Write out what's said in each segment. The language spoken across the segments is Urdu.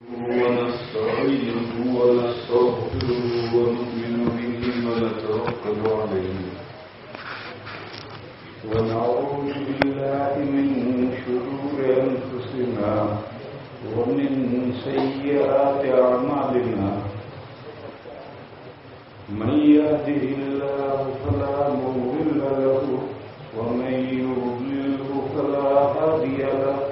ونستعينه ونستغفره ونؤمن به ونتوكل عليه ونعوذ بالله من شرور أنفسنا ومن سيئات أعمالنا من يهده الله فلا مضل له ومن يضلله فلا هادي له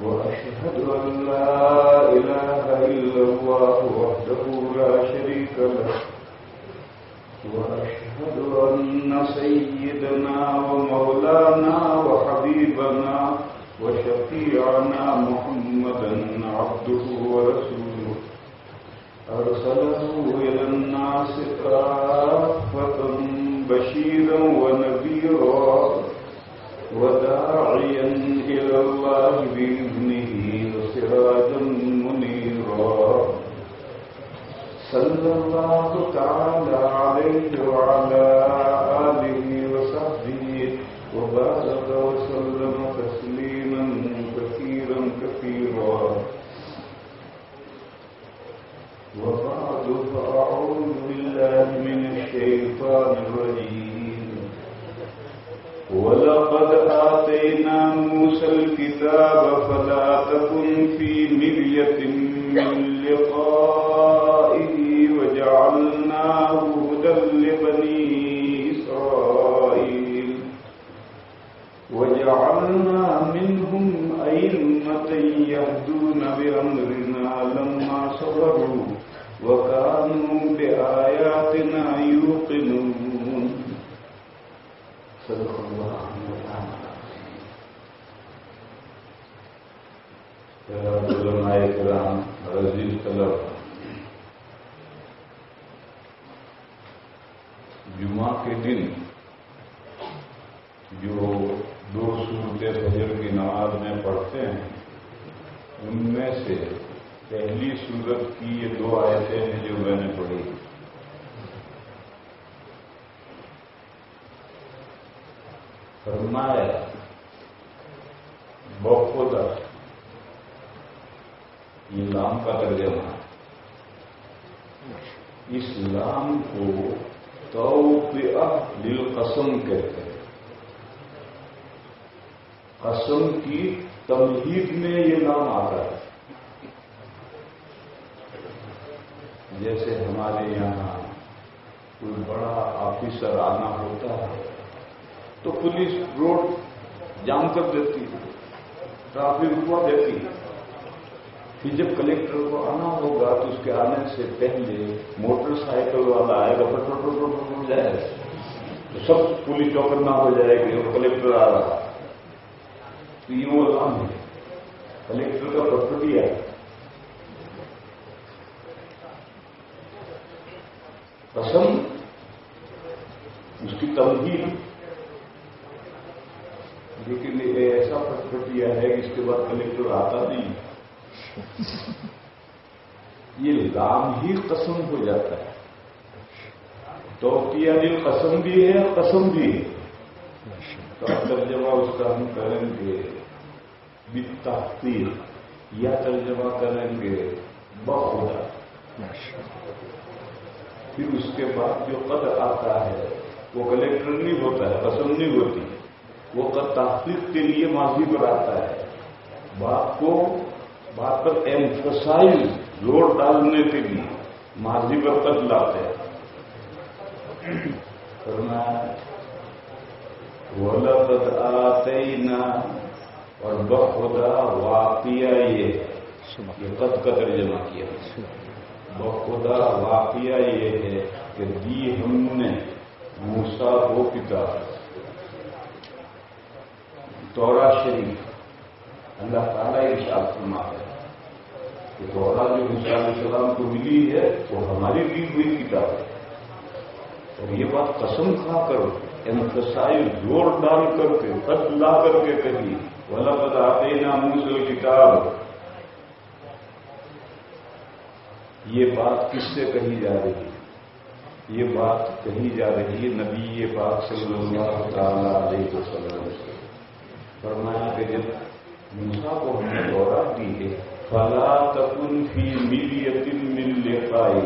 وأشهد أن لا إله إلا الله وحده لا شريك له وأشهد أن سيدنا ومولانا وحبيبنا وشفيعنا محمدا عبده ورسوله أرسله إلى الناس كافة بشيرا ونذيرا وداعيا إلى الله بإذنه وسراجا منيرا صلى الله تعالى عليه وعلى آله وصحبه وبارك وسلم تسليما كثيرا كثيرا وبعد فأعوذ بالله من الشيطان الرجيم ولقد آتينا موسى الكتاب فلا تكن في مرية من لقائه وجعلناه هدى لبني إسرائيل وجعلنا منهم أئمة يهدون بأمرنا لما صبروا وكانوا بآياتنا يوقنون صدق الله علماء کرام عزیز طلب جمعہ کے دن جو دو سورتیں فجر کی نماز میں پڑھتے ہیں ان میں سے پہلی سورت کی یہ دو آیتیں ہیں جو میں نے پڑھی فرمایا بخدا یہ لام کا ترجمہ ہے اس لام کو توطئہ للقسم کہتے ہیں قسم کی تمہید میں یہ لام آتا ہے جیسے ہمارے یہاں کوئی بڑا آفیسر آنا ہوتا ہے تو پولیس روڈ جام کر دیتی ہے ٹرافک رکوا دیتی ہے پھر جب کلیکٹر کو آنا ہوگا تو اس کے آنے سے پہلے موٹر سائیکل والا آئے گا پٹر جائے گا تو سب پولیس چوکنا ہو جائے گی اور کلیکٹر آ رہا تو یہ وہ لام ہے کلیکٹر کا پٹپٹی ہے قسم اس کی تمہید لیکن یہ ایسا پٹپٹیا ہے کہ اس کے بعد کلیکٹر آتا نہیں یہ لام ہی قسم ہو جاتا ہے توطیہ دل قسم بھی ہے اور قسم بھی ہے تو ترجمہ اس کا ہم کریں گے بالتحقیق یا ترجمہ کریں گے بخدا پھر اس کے بعد جو قد آتا ہے وہ کلیکٹر نہیں ہوتا ہے قسم نہیں ہوتی وہ قد تحقیق کے لیے ماضی پر آتا ہے بات پر ایمفسائز زور ڈالنے کے لیے ماضی پر قد لاتے ہیں وَلَقَدْ آتَيْنَا اور بخدا واقعہ یہ قد کا ترجمہ کیا بخدا واقعہ یہ ہے کہ دی ہم نے موسیٰ کو کتاب تورات شریف اللہ تعالیٰ ارشاد فرماتا ہے کہ تورات جو موسیٰ علیہ السلام کو ملی ہے وہ ہماری دی ہوئی کتاب ہے اور یہ بات قسم کھا کر ایمفسائز زور ڈال کر کے قد لا کر کے کہی وَلَقَدْ آتَيْنَا مُوسَىٰ الْكِتَابَ یہ بات کس سے کہی جا رہی ہے یہ بات کہی جا رہی ہے نبی پاک صلی اللہ تعالی علیہ وسلم سے فرمایا کہ جب موسیٰ کو ہم نے تورات دی ہے فلا تکن فی مریۃ من لقائہ،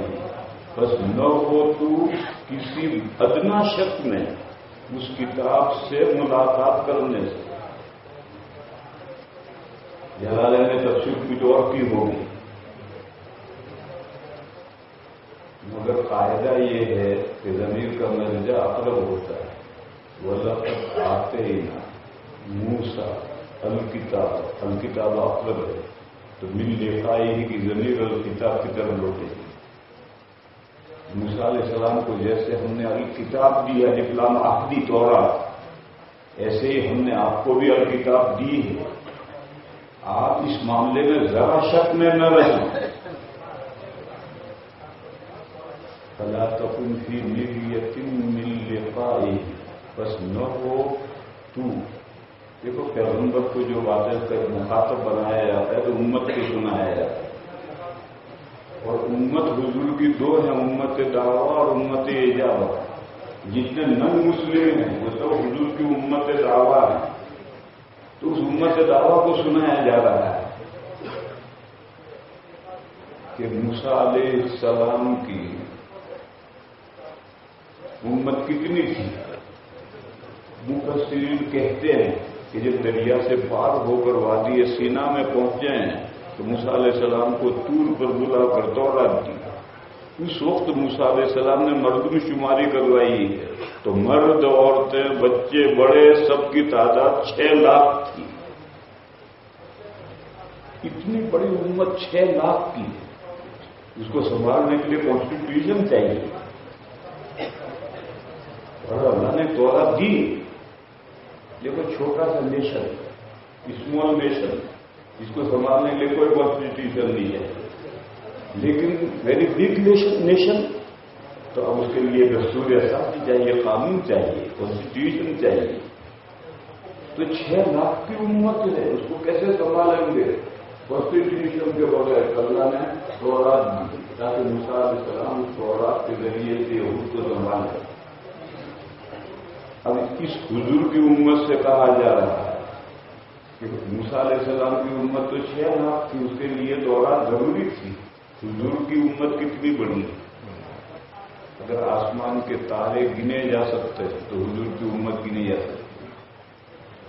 بس نہ ہو تو کسی ادنا شک میں اس کتاب سے ملاقات کرنے سے۔ جلالین نے تفسیر کچھ اور کی ہوگی، مگر قاعدہ یہ ہے کہ ضمیر کا مرجع اقرب ہوتا ہے۔ وَلَقَدْ آتَيْنَا مُوسَىٰ الکتاب، الکتاب اقرب ہے تو من لقائہ کی ضمیر الکتاب کی طرف لوٹے گی۔ موسیٰ علیہ السلام کو جیسے ہم نے الکتاب دی ہے، لام عہدی تورات، ایسے ہی ہم نے آپ کو بھی الکتاب دی ہے۔ آپ اس معاملے میں ذرا شک میں نہ رہیں۔ فلا تکن فی مریۃ من لقائہ، بس نہ ہو تو۔ دیکھو پیغمبر کو جو باتیں مخاطب بنایا جاتا ہے تو امت کو سنایا جاتا ہے، اور امت حضور کی دو ہیں، امت دعویٰ اور امت اجابت۔ جتنے نن مسلم ہیں وہ تو حضور کی امت دعویٰ ہیں، تو اس امت دعویٰ کو سنایا جا رہا ہے کہ موسیٰ علیہ السلام کی امت کتنی تھی۔ مفسرین کہتے ہیں کہ جب دریا سے پار ہو کر وادی سینا میں پہنچے ہیں تو موسیٰ علیہ السلام کو طور پر بلا کر تورات دی۔ اس وقت موسیٰ علیہ السلام نے مردم شماری کروائی ہے تو مرد، عورتیں، بچے، بڑے سب کی تعداد 6 لاکھ تھی۔ اتنی بڑی امت 6 لاکھ کی، اس کو سنبھالنے کے لیے کانسٹیٹیوشن چاہیے، اور اللہ نے تورات دی۔ دیکھو چھوٹا سا نیشن، اسمال نیشن، اس کو سنبھالنے کے لیے کوئی کانسٹیٹیوشن نہیں ہے، لیکن ویری بگ نیشن، تو اب اس کے لیے دستور اساسی چاہیے، قانون چاہیے، کانسٹیٹیوشن چاہیے۔ تو 6 لاکھ کی امت ہے، اس کو کیسے سنبھالیں گے؟ کانسٹیٹیوشن کے بغیر اللہ نے تورات دی تاکہ موسیٰ علیہ السلام تورات کے ذریعے سے یہود کو سنبھالیں۔ اب اس حضور کی امت سے کہا جا رہا ہے کہ موسیٰ علیہ السلام کی امت تو 6 لاکھ تھی، اس کے لیے تورات ضروری تھی۔ حضور کی امت کتنی بڑی؟ اگر آسمان کے تارے گنے جا سکتے تو حضور کی امت گنی جا سکتی،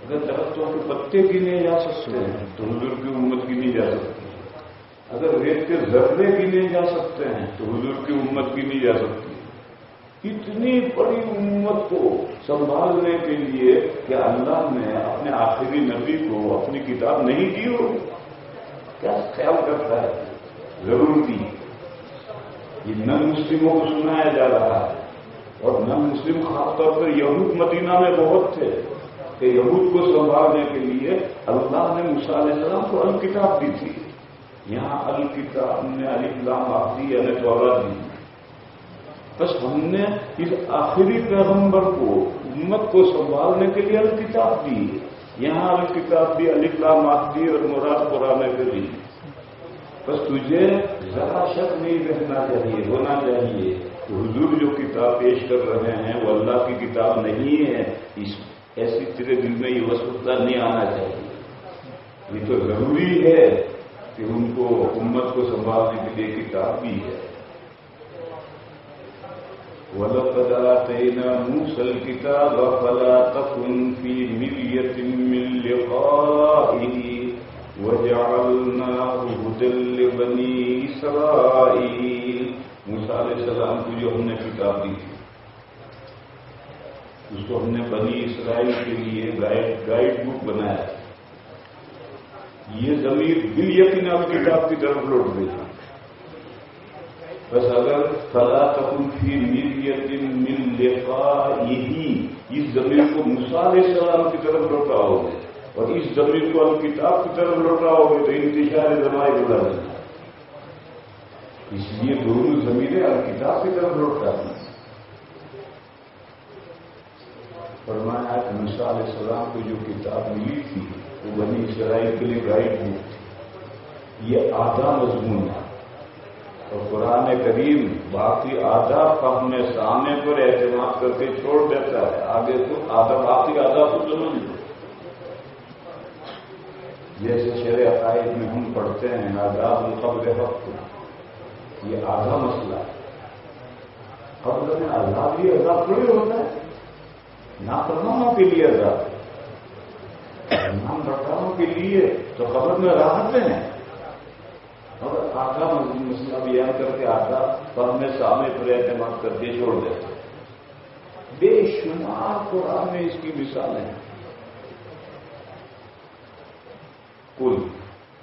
اگر درختوں کے پتے گنے جا سکتے ہیں تو حضور کی امت گنی جا سکتی، اگر ریت کے ذرے گنے جا سکتے ہیں تو حضور کی امت گنی جا سکتی۔ اتنی بڑی امت کو سنبھالنے کے لیے کہ اللہ نے اپنے آخری نبی کو اپنی کتاب نہیں دی ہو، کیا خیال کرتا ہے؟ ضرور دی۔ یہ نن مسلموں کو سنایا جا رہا ہے، اور نن مسلم خاص طور پر یہود مدینہ میں بہت تھے کہ یہود کو سنبھالنے کے لیے اللہ نے موسیٰ علیہ السلام کو الکتاب دی تھی۔ یہاں الکتاب نے الف لام عہدی یعنی تورات دی، بس ہم نے اس آخری پیغمبر کو امت کو سنبھالنے کے لیے الکتاب دی۔ یہاں الکتاب بھی الف لام عہدی اور مراد قرآن کریم۔ بس تجھے ذرا شک نہیں رہنا چاہیے، ہونا چاہیے کہ حضور جو کتاب پیش کر رہے ہیں وہ اللہ کی کتاب نہیں ہے، ایسی تیرے دل میں یہ وسوسہ نہیں آنا چاہیے۔ یہ تو ضروری ہے کہ ان کو امت کو سنبھالنے کے لیے کتاب بھی ہے۔ وَلَقَدْ آتَيْنَا مُوسَى الْكِتَابَ فَلَا تَكُنْ فِي مِرْيَةٍ مِّن لِقَائِهِ وَجَعَلْنَاهُ هُدًى لِّبَنِي إِسْرَائِيلَ۔ موسیٰ علیہ السلام کو جو ہم نے کتاب دی تھی، اس کو ہم نے بنی اسرائیل کے لیے گائیڈ بک بنایا۔ یہ ضمیر بالیقین اب کتاب کی طرف لوٹ گئی۔ بس اگر فلا تکن فی مریۃ من لقائہ، اس ضمیر کو موسیٰ علیہ السلام کی طرف لوٹاؤ گے اور اس ضمیر کو الکتاب کی طرف لوٹاؤ گے تو انتشار زمائے بڑھا جائے۔ اس لیے دونوں ضمیریں الکتاب کی طرف لوٹتا ہیں۔ فرمایا کہ موسیٰ علیہ السلام کو جو کتاب ملی تھی وہ بنی اسرائیل کے لیے گائیڈ بک تھی۔ یہ آدھا مضمون ہے، اور قرآن کریم باقی آدھا کا اپنے سامنے پر اعتماد کر کے چھوڑ دیتا ہے، آگے تو آدھا باقی آدھا کو سمجھ لو۔ جیسے شرع عقائد میں ہم پڑھتے ہیں عذاب قبل وقت، یہ آدھا مسئلہ ہے۔ قبر میں عذاب، یہ عذاب تھوڑی ہوتا ہے، نافرمانوں کے لیے عذاب ہے، نام رکھاؤں کے لیے تو قبر میں راحتیں ہیں۔ اور آدھا مسئلہ بیان کر کے آدھا پڑھنے سامنے پر اعتماد کر کے چھوڑ دیتے۔ بے شمار قرآن میں اس کی مثالیں ہیں۔ قل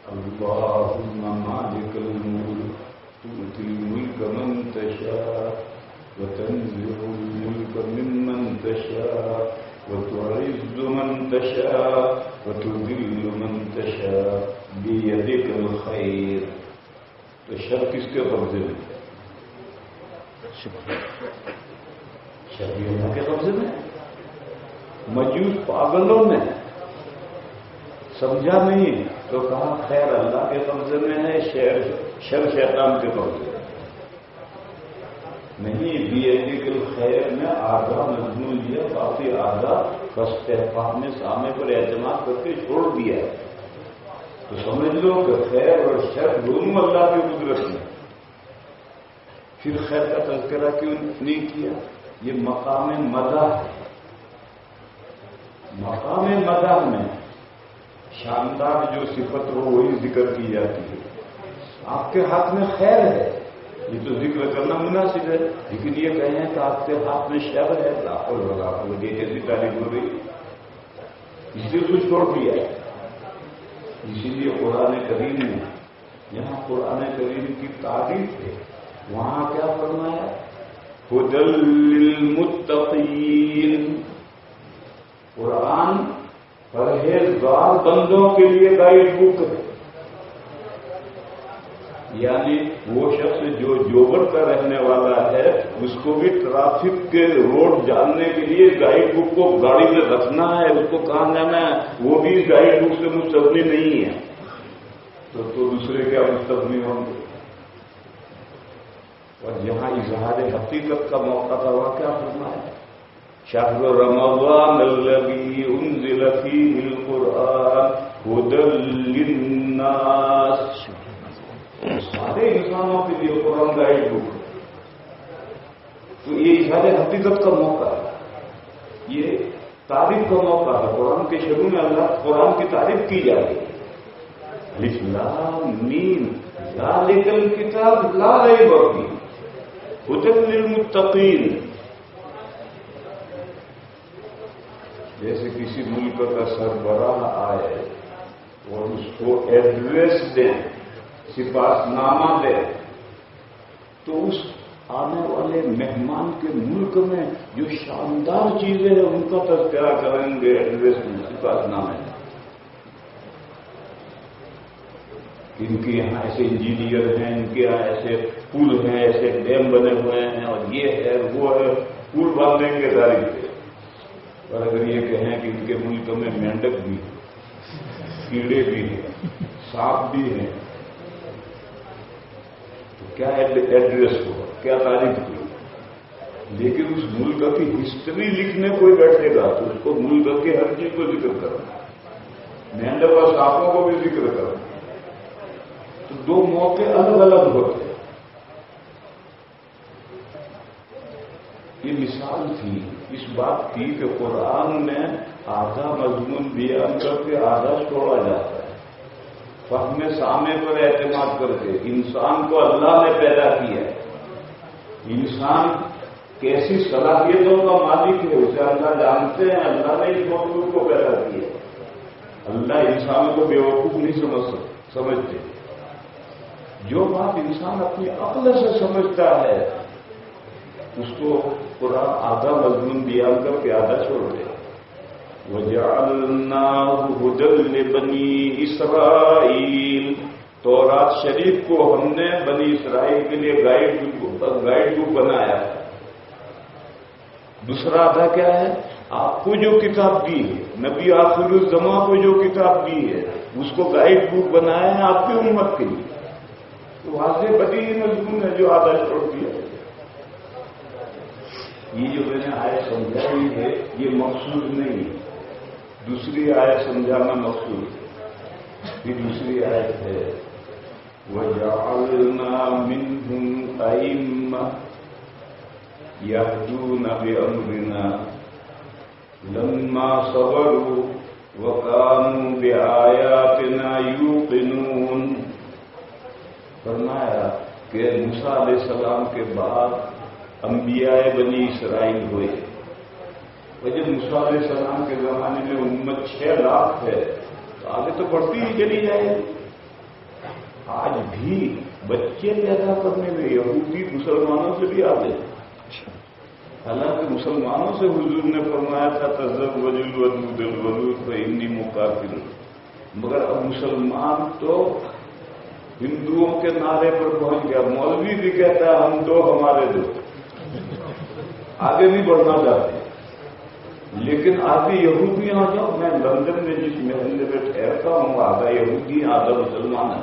اللہم مالک الملک تؤتی الملک من تشاء وتنزع الملک ممن تشاء وتعز من تشاء وتذل من تشاء بیدک الخیر۔ تو شر کس کے قبضے میں؟ شر اللہ کے قبضے میں۔ مجوس پاگلوں نے سمجھا نہیں تو کہا خیر اللہ کے قبضے میں ہے، شر شیطان کے قبضے میں نہیں۔ بیدک الخیر میں آدھا مضمون لیا، کافی آدھا فاستحقاق میں سامنے پر اعتماد کر کے چھوڑ دیا ہے۔ تو سمجھ لو کہ خیر اور شر دونوں اللہ کی قدرت میں۔ پھر خیر کا تذکرہ کیوں نہیں کیا؟ یہ مقام مدح ہے۔ مقام مدح میں شاندار جو صفت ہو وہی ذکر کی جاتی ہے۔ آپ کے ہاتھ میں خیر ہے، یہ تو ذکر کرنا مناسب ہے، لیکن یہ کہیں کہ آپ کے ہاتھ میں شر ہے، ایسی تعریف ہو گئی، اس لیے تو چھوڑ دیا ہے۔ اسی لیے قرآن کریم میں، یہاں قرآن کریم کی تعریف ہے، وہاں کیا فرمایا؟ ھدی للمتقین۔ قرآن پرہیزگار بندوں کے لیے گائیڈ بک ہے، یعنی وہ شخص جو جوبر کا رہنے والا ہے اس کو بھی ٹریفک کے روڈ جاننے کے لیے گائیڈ بک کو گاڑی میں رکھنا ہے، اس کو کہاں جانا ہے، وہ بھی گائیڈ بک سے مستغنی نہیں ہے، تو دوسرے کیا مستغنی ہوں گے؟ اور یہاں اظہار حقیقت کا موقع تھا، وہ کیا فرمایا؟ شہر رمضان الذی انزل فیہ القرآن ھدی للناس۔ سارے انسانوں کے لیے قرآن گائیڈ بک، تو یہ اظہار حقیقت کا موقع ہے، یہ تعریف کا موقع ہے۔ قرآن کے شروع میں اللہ قرآن کی تعریف کی جا رہی ہے، الف لام میم ذالک الکتاب لا ریب فیہ ھدی للمتقین۔ جیسے کسی ملک کا سربراہ آئے اور اس کو ایڈریس دیں، سپاس نامہ دے، تو اس آنے والے مہمان کے ملک میں جو شاندار چیزیں ہیں ان کا تذکرہ کریں گے ایڈریس میں، سپاس نامے میں۔ ان کے یہاں ایسے انجینئر ہیں، ان کے یہاں ایسے پل ہیں، ایسے ڈیم بنے ہوئے ہیں، اور یہ ہے وہ ہے، پل باندھیں گے تعریف پہ۔ اور اگر یہ کہیں کہ ان کے ملک میں مینڈک بھی ہے، کیڑے بھی ہیں، سانپ بھی ہیں، تو کیا ایڈریس ہوا، کیا تعریف کی؟ لیکن اس ملک کی ہسٹری لکھنے کوئی بیٹھے گا تو اس کو ملک کی ہر چیز کو ذکر کرنا، مینڈک اور سانپوں کو بھی ذکر کرنا، تو دو موقع الگ الگ ہوتے ہیں۔ یہ مثال تھی اس بات کی کہ قرآن میں آدھا مضمون بیان کر کے آدھا چھوڑا جاتا ہے، فہم سامع پر اعتماد کر کے۔ انسان کو اللہ نے پیدا کیا ہے، انسان کیسی صلاحیتوں کا مالک ہے اسے اللہ جانتے ہیں، اللہ نے اس مخلوق کو پیدا کیا ہے۔ اللہ انسان کو بیوقوف نہیں سمجھتے، جو بات انسان اپنی عقل سے سمجھتا ہے اس کو قرآن آدھا مضمون بیان کر کے آدھا چھوڑ دے۔ وَجَعَلْنَاهُ هُدًى لِبَنِي إِسْرَائِيلَ۔ تورات شریف کو ہم نے بنی اسرائیل کے لیے گائیڈ بک بنایا ہے۔ دوسرا آدھا کیا ہے؟ آپ کو جو کتاب دی ہے، نبی آخر الزماں کو جو کتاب دی ہے اس کو گائیڈ بک بنایا ہے آپ کی امت کے لیے۔ تو واضح بدی مضمون ہے جو آدھا چھوڑ دیا۔ یہ جو میں نے آیت سمجھائی ہے یہ مقصود نہیں ہے، دوسری آیت سمجھانا مقصود ہے۔ پھر دوسری آیت ہے وَجَعَلْنَا مِنْهُمْ أَئِمَّةً يَهْدُونَ بِأَمْرِنَا لَمَّا صَبَرُوا وَكَانُوا بِآيَاتِنَا يُوقِنُونَ. فرمایا کہ موسیٰ علیہ السلام کے بعد انبیاء بنی اسرائیل ہوئے. اور جب موسیٰ علیہ السلام کے زمانے میں امت 6 لاکھ ہے تو آگے تو بڑھتی ہی چلی جائے. آج بھی بچے پیدا کرنے میں یہودی مسلمانوں سے بھی آگے. حالانکہ مسلمانوں سے حضور نے فرمایا تھا تزوج الودود الولود فإنی مقاتل، مگر اب مسلمان تو ہندوؤں کے نعرے پر پہنچ گیا. مولوی بھی کہتا ہے ہم دو ہمارے دو. آگے بھی بڑھنا چاہتے ہیں. لیکن آگے یہودی آ جاؤ. میں لندن میں جس محلے میں ٹھہرتا ہوں آدھا یہودی آدھا مسلمان ہے.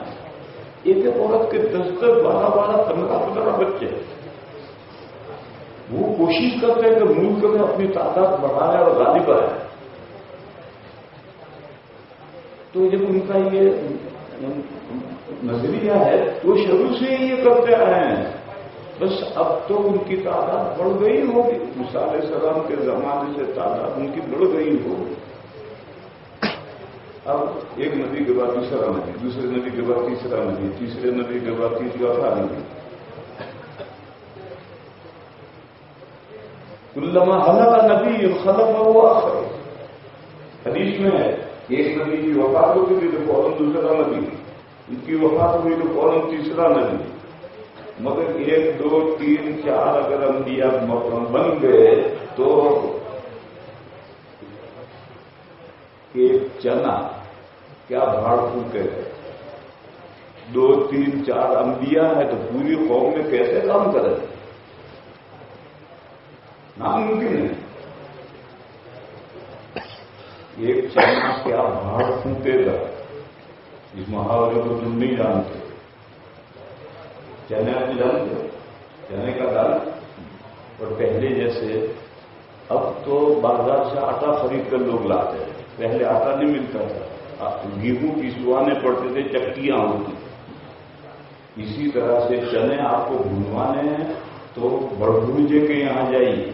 ایک عورت کے 10-10 12-12 15-15 بچے. وہ کوشش کرتے ہیں کہ ملک میں اپنی تعداد بڑھائے اور غالب آئے. تو جب ان کا یہ نظریہ ہے تو شروع سے ہی یہ کرتے آئے ہیں. بس اب تو ان کی تعداد بڑھ گئی ہوگی. موسیٰ علیہ السلام کے زمانے سے تعداد ان کی بڑھ گئی ہوگی. اب ایک نبی کے بعد دوسرا نبی، دوسرے نبی کے بعد تیسرا نبی، تیسرے نبی کے بعد چوتھا نبی. کلما ہلک نبی خلف ہوا آخر. حدیث میں ہے ایک نبی کی وفات ہوتی تھی تو فوراً دوسرا نبی، ان کی وفات ہوئی تو فوراً تیسرا نبی. مگر 1 2 3 4 اگر انبیاء بن گئے تو ایک چنا کیا بھاڑ پھونکے. 2 3 4 انبیاء ہے تو پوری قوم میں کیسے کام کرے؟ ناممکن ہے. ایک چنا کیا بھاڑ پھونکے گا؟ اس محاورے کو تم نہیں جانتے. چنے آپ جانتے ہو چنے کا دال. اور پہلے جیسے اب تو بازار سے آٹا خرید کر لوگ لاتے ہیں. پہلے آٹا نہیں ملتا تھا. گیہوں پسوانے پڑتے تھے، چکیاں ہوتی. اسی طرح سے چنے آپ کو بھونوانے ہیں تو بڑبوجے کے یہاں جائیے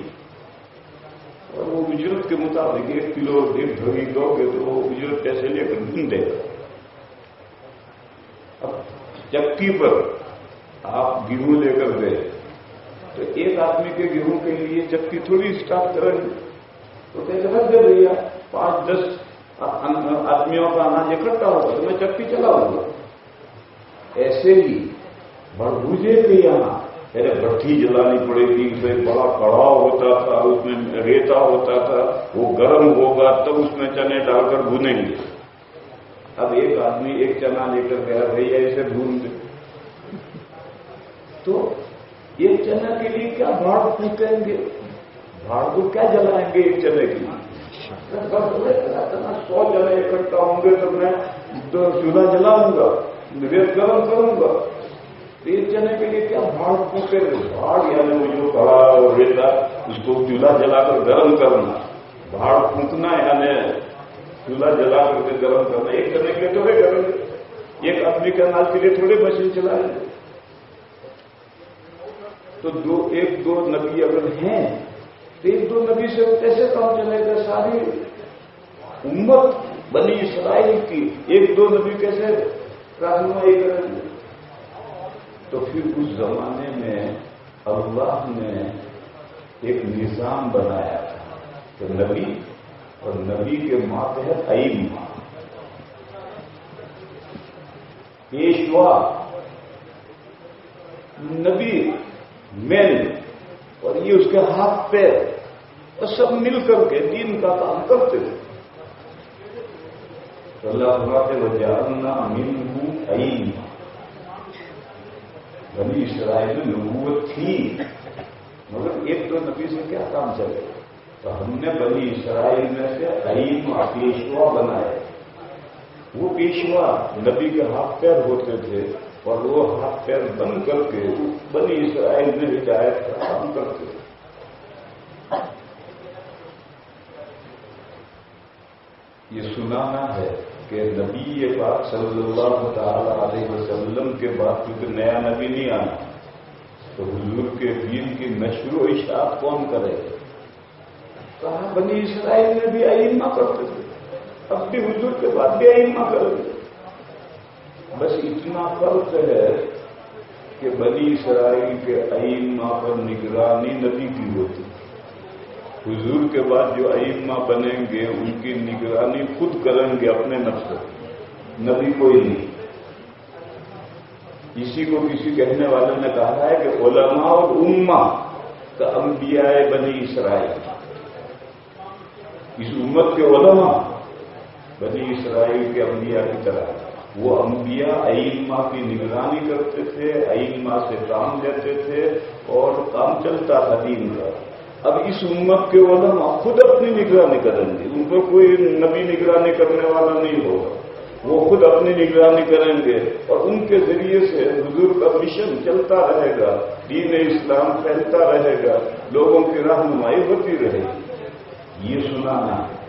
اور وہ اجرت کے مطابق 1 کلو 1 دھڑی دو گے تو وہ اجرت کیسے لے کر بھون دے گا. اب چکی پر آپ گیہوں لے کر گئے تو ایک آدمی کے گیہوں کے لیے چکی تھوڑی اسٹارٹ کریں تو کہتے رکھ دے بھیا 5-10 آدمیوں کا اناج اکٹھا ہوگا تو میں چکی چلاؤں گا. ایسے ہی بڑبوجے کے یہاں پہلے بھٹی جلانی پڑے گی. پھر بڑا کڑاؤ ہوتا تھا، اس میں ریتا ہوتا تھا، وہ گرم ہوگا تب اس میں چنے ڈال کر بھونیں گے. اب ایک آدمی ایک چنا لے کر گیا بھیا اسے بھون دے. تو ایک چنا کے لیے کیا بھاڑ پھونکیں گے؟ بھاڑ کو کیا جلائیں گے ایک چنے کے لیے؟ 100 چنے اکٹھا ہوں گے تو میں چولہا جلاؤں گا، ریت گرم کروں گا. ایک چنے کے لیے کیا بھاڑ پھونکے؟ بھاڑ یعنی وہ جو کڑا اور ریتا اس کو چولہا جلا کر گرم کرنا. بھاڑ پھونکنا یعنی چولہا جلا کر کے گرم کرنا. ایک چنے کے لیے تھوڑے کریں گے. ایک آدمی کے اناج کے لیے تھوڑے مشین چلائیں گے. تو 1-2 نبی اگر ہیں تو 1-2 نبی سے کیسے کام چلے گا؟ ساری امت بنی اسرائیل کی 1-2 نبی کیسے رہنمائی کریں گے؟ تو پھر اس زمانے میں اللہ نے ایک نظام بنایا تھا کہ نبی اور نبی کے ماتحت ائمہ، پیشوا، نبی مین اور یہ اس کے ہاتھ پیر اور سب مل کر کے دین کا کام کرتے تھے. تو اللہ فرماتے وجعلنا منہم ائمہ. بنی اسرائیل میں نبوت تھی مگر 1-2 نبی سے کیا کام چلے؟ تو ہم نے بنی اسرائیل میں سے ائمہ پیشوا بنائے. وہ پیشوا نبی کے ہاتھ پیر ہوتے تھے اور وہ ہاتھ پیر بند کر کے بنی اسرائیل میں ہدایت کا کام کرتے تھے. یہ سنانا ہے کہ کہ نبی پاک صلی اللہ تعالی علیہ وسلم کے بعد کیونکہ نیا نبی نہیں آنا تو حضور کے دین کی نشر و اشاعت کون کرے؟ کہا بنی اسرائیل میں بھی ائمہ کرتے تھے، اب بھی حضور کے بعد بھی ائمہ کرتے، بس اتنا فرق ہے کہ بنی اسرائیل کے ائمہ پر نگرانی نبی کی ہوتی، حضور کے بعد جو ائمہ بنیں گے ان کی نگرانی خود کریں گے اپنے نفس سے، نبی کوئی نہیں۔ اسی کو کسی کہنے والے نے کہا ہے کہ علماء اور امہ کا انبیاء بنی اسرائیل، اس امت کے علماء بنی اسرائیل کے انبیاء کی طرح، وہ انبیاء ائمہ کی نگرانی کرتے تھے، ائمہ سے کام لیتے تھے اور کام چلتا تھا دین کا۔ اب اس امت کے علماء خود اپنی نگرانی کریں گے، ان پر کوئی نبی نگرانی کرنے والا نہیں ہوگا، وہ خود اپنی نگرانی کریں گے اور ان کے ذریعے سے حضور کا مشن چلتا رہے گا، دین اسلام پھیلتا رہے گا، لوگوں کی رہنمائی ہوتی رہے گی۔ یہ سنانا ہے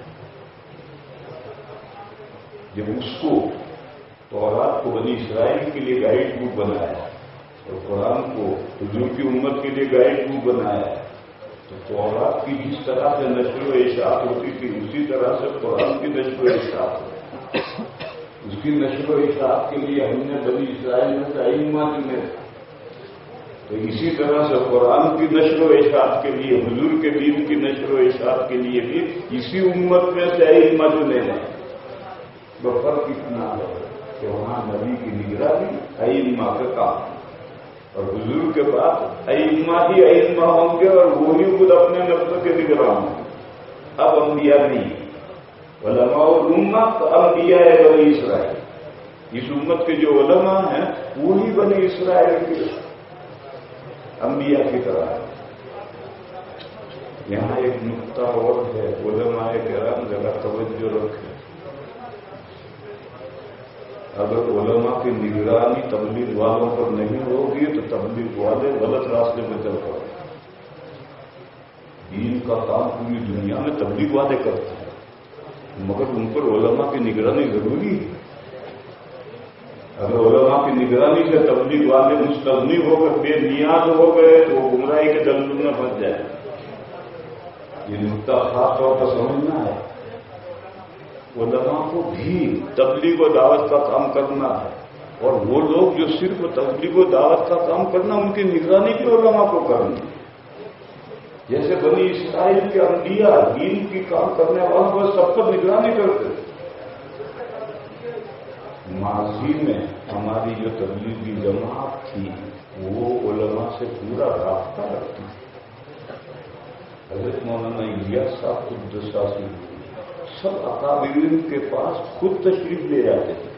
جب اس کو تورات کو بنی اسرائیل کے لیے گائیڈ بک بنایا اور قرآن کو حضور کی امت کے لیے گائیڈ بک بنایا، تو تورات کی جس طرح سے نشر و اشاعت ہوتی تھی اسی طرح سے قرآن کی نشر و اشاعت ہوتی، اس کی نشر و اشاعت کے لیے ہم نے بنی اسرائیل میں سے ائمہ چنے، تو اسی طرح سے قرآن کی نشر و اشاعت کے لیے، حضور کے دین کی نشر و اشاعت کے لیے بھی اسی امت میں سے ائمہ چنے ہیں۔ تو فرق اتنا ہے کہ وہاں نبی کی نگرانی ائمہ کا کام، اور حضور کے بعد ائمہ ہی ائمہ ہوں گے اور وہی خود اپنے نفس کے نگران ہوں گے، اب انبیاء نہیں۔ علماء الامہ تو انبیاء بنی اسرائیل، اس امت کے جو علماء ہیں وہی بنی اسرائیل کے انبیاء کی طرح ہے۔ یہاں ایک نقطہ اور ہے، علماء کرام ذرا توجہ رکھیں، اگر علماء کی نگرانی تبلیغ والوں پر نہیں ہوگی تو تبلیغ والے غلط راستے میں چل پڑیں۔ دین کا کام پوری دنیا میں تبلیغ والے کرتے ہیں، مگر ان پر علماء کی نگرانی ضروری ہے۔ اگر علماء کی نگرانی سے تبلیغ والے مستغنی ہو کر بے نیاز ہو گئے تو وہ گمراہی کے دلدل میں پھنس جائیں۔ یہ نقطہ خاص طور پر سمجھنا ہے، علماء کو بھی تبلیغ و دعوت کا کام کرنا ہے، اور وہ لوگ جو صرف تبلیغ و دعوت کا کام کرنا ان کی نگرانی بھی علماء کو کرنی ہے۔ جیسے بنی اسرائیل کے انبیاء دین کی کام کرنے والوں کو سب پر نگرانی کرتے تھے۔ ماضی میں ہماری جو تبلیغی جماعت تھی وہ علماء سے پورا رابطہ رکھتی تھی۔ حضرت مولانا الیاس صاحب قدس سب اکابرین کے پاس خود تشریف لے جاتے تھے،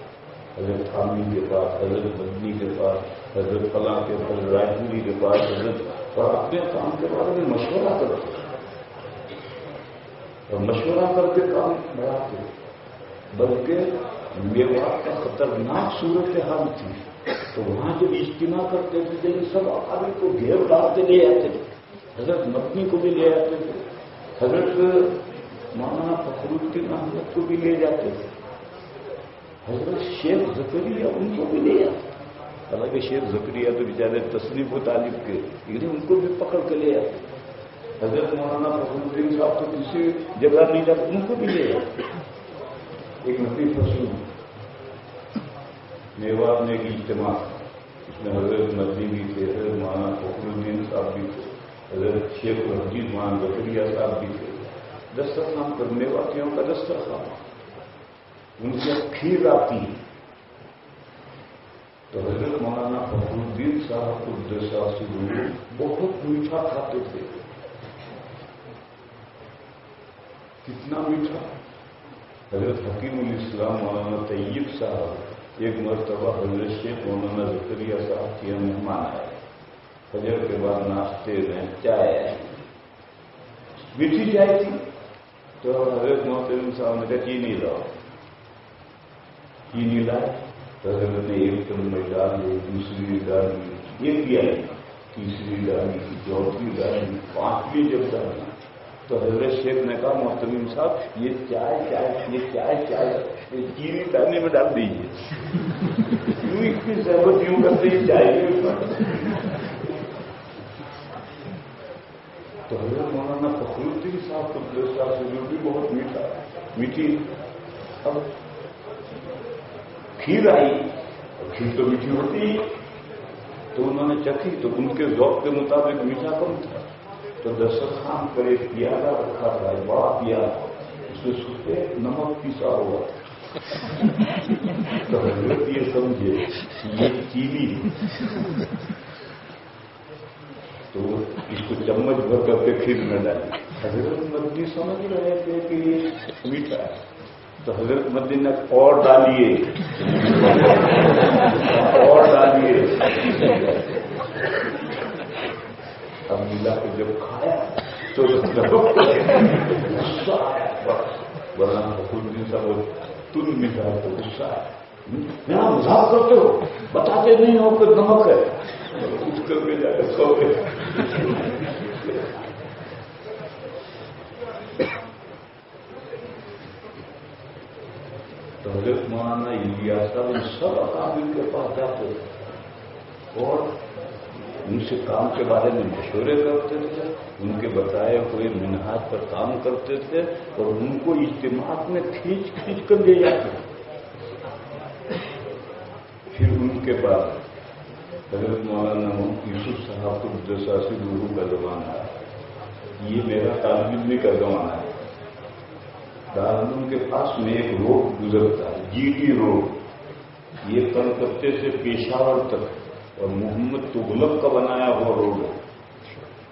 حضرت حامی کے پاس، حضرت مدنی کے پاس، حضرت فلاں کے پاس، راجپوری کے پاس، حضرت، اور اپنے کام کے بارے میں مشورہ کرتے تھے اور مشورہ کر کے کام بڑھاتے، بلکہ میوات کا خطرناک صورتحال تھی تو وہاں جب اجتماع کرتے تھے جب سب اکابر کو گھیر ڈالتے لے آتے تھے، حضرت مدنی کو بھی لے آتے تھے، حضرت مولانا فخر الدین احمد کو بھی لے جاتے تھے، حضرت شیخ زکریا ان کو بھی لے جاتے، حالانکہ شیخ زکریا تو بیچارے تصنیف و تعلیم کے، لیکن ان کو بھی پکڑ کے لے آتے، حضرت مولانا فخر الدین صاحب تو کسی جگہ نہیں جاتے، ان کو بھی لے جاتے۔ ایک لطیف رسول میوات میں ایک اجتماع، اس میں حضرت مدنی بھی تھے، حضرت مولانا فخر الدین صاحب بھی تھے، حضرت شیخ الحدیث مولانا زکریا صاحب بھی تھے، دسترخوان پر میواتیوں کا دسترخوان، ان سے کھیر آتی ہے تو حضرت مولانا فخر الدین صاحب قدس سرہ بہت میٹھا کھاتے تھے۔ کتنا میٹھا؟ حضرت حکیم الاسلام مولانا طیب صاحب ایک مرتبہ حضرت شیخ مولانا زکریا صاحب کے مہمان آئے، فجر کے بعد ناشتے میں چائے آئی، میٹھی چائے تھی، تو حضرت محترم صاحب نے کہا چینی لاؤ، چینی لائے تو حضرت نے ایک چمچ ڈالی، دوسری ڈالی، ایک بھی آئی، تیسری ڈالی، چوتھی ڈالی، پانچویں جب ڈالی تو حضرت شیخ نے کہا محترم صاحب یہ چائے چینی ڈالنے میں ڈال دیجیے، کیوں اتنی ضرورت کیوں کرتے ہیں چائے؟ تو حضرت مولانا فخر الدین صاحب قدس صاحب سے جو بھی بہت میٹھی، اب کھیر آئی، کھیر تو میٹھی ہوتی ہی، تو انہوں نے چکھی تو ان کے ذوق کے مطابق میٹھا کم تھا، تو دسترخوان پر ایک پیالہ رکھا تھا، بڑا پیالہ، اس میں سفید نمک پیسا ہوا تھا۔ تو حضرت یہ سمجھے یہ چینی، تو اس کو چمچ بھر کر کے کھیر میں ڈالی۔ حضرت مدنی سمجھ رہے تھے کہ یہ میٹھا ہے، تو حضرت مدنی نے اور ڈالیے اور ڈالیے، اب ملا کو جب کھایا تو غصہ آیا، ورنہ حکومت دن صاحب تم میٹھا ہے تو غصہ آیا، یہاں مذاق کرتے ہو، بتاتے نہیں ہو کہ نمک ہے، کچھ کر کے جا کے سو گئے۔ تو حضرت مولانا الیاس صاحب ان سب اکابر کے پاس جاتے اور ان سے کام کے بارے میں مشورے کرتے تھے، ان کے بتائے ہوئے منہاج پر کام کرتے تھے، اور ان کو اجتماعات میں کھینچ کر لے جاتے تھے۔ پھر ان کے بعد حضرت مولانا یوسف صاحب کو جساسی گرو کا زمانہ ہے، یہ میرا طالب علم کا زمانہ ہے۔ دارالعلوم کے پاس میں ایک روڈ گزرتا ہے، جی ٹی روڈ، یہ کلکتے سے پشاور تک اور محمد تغلق کا بنایا ہوا روڈ ہے،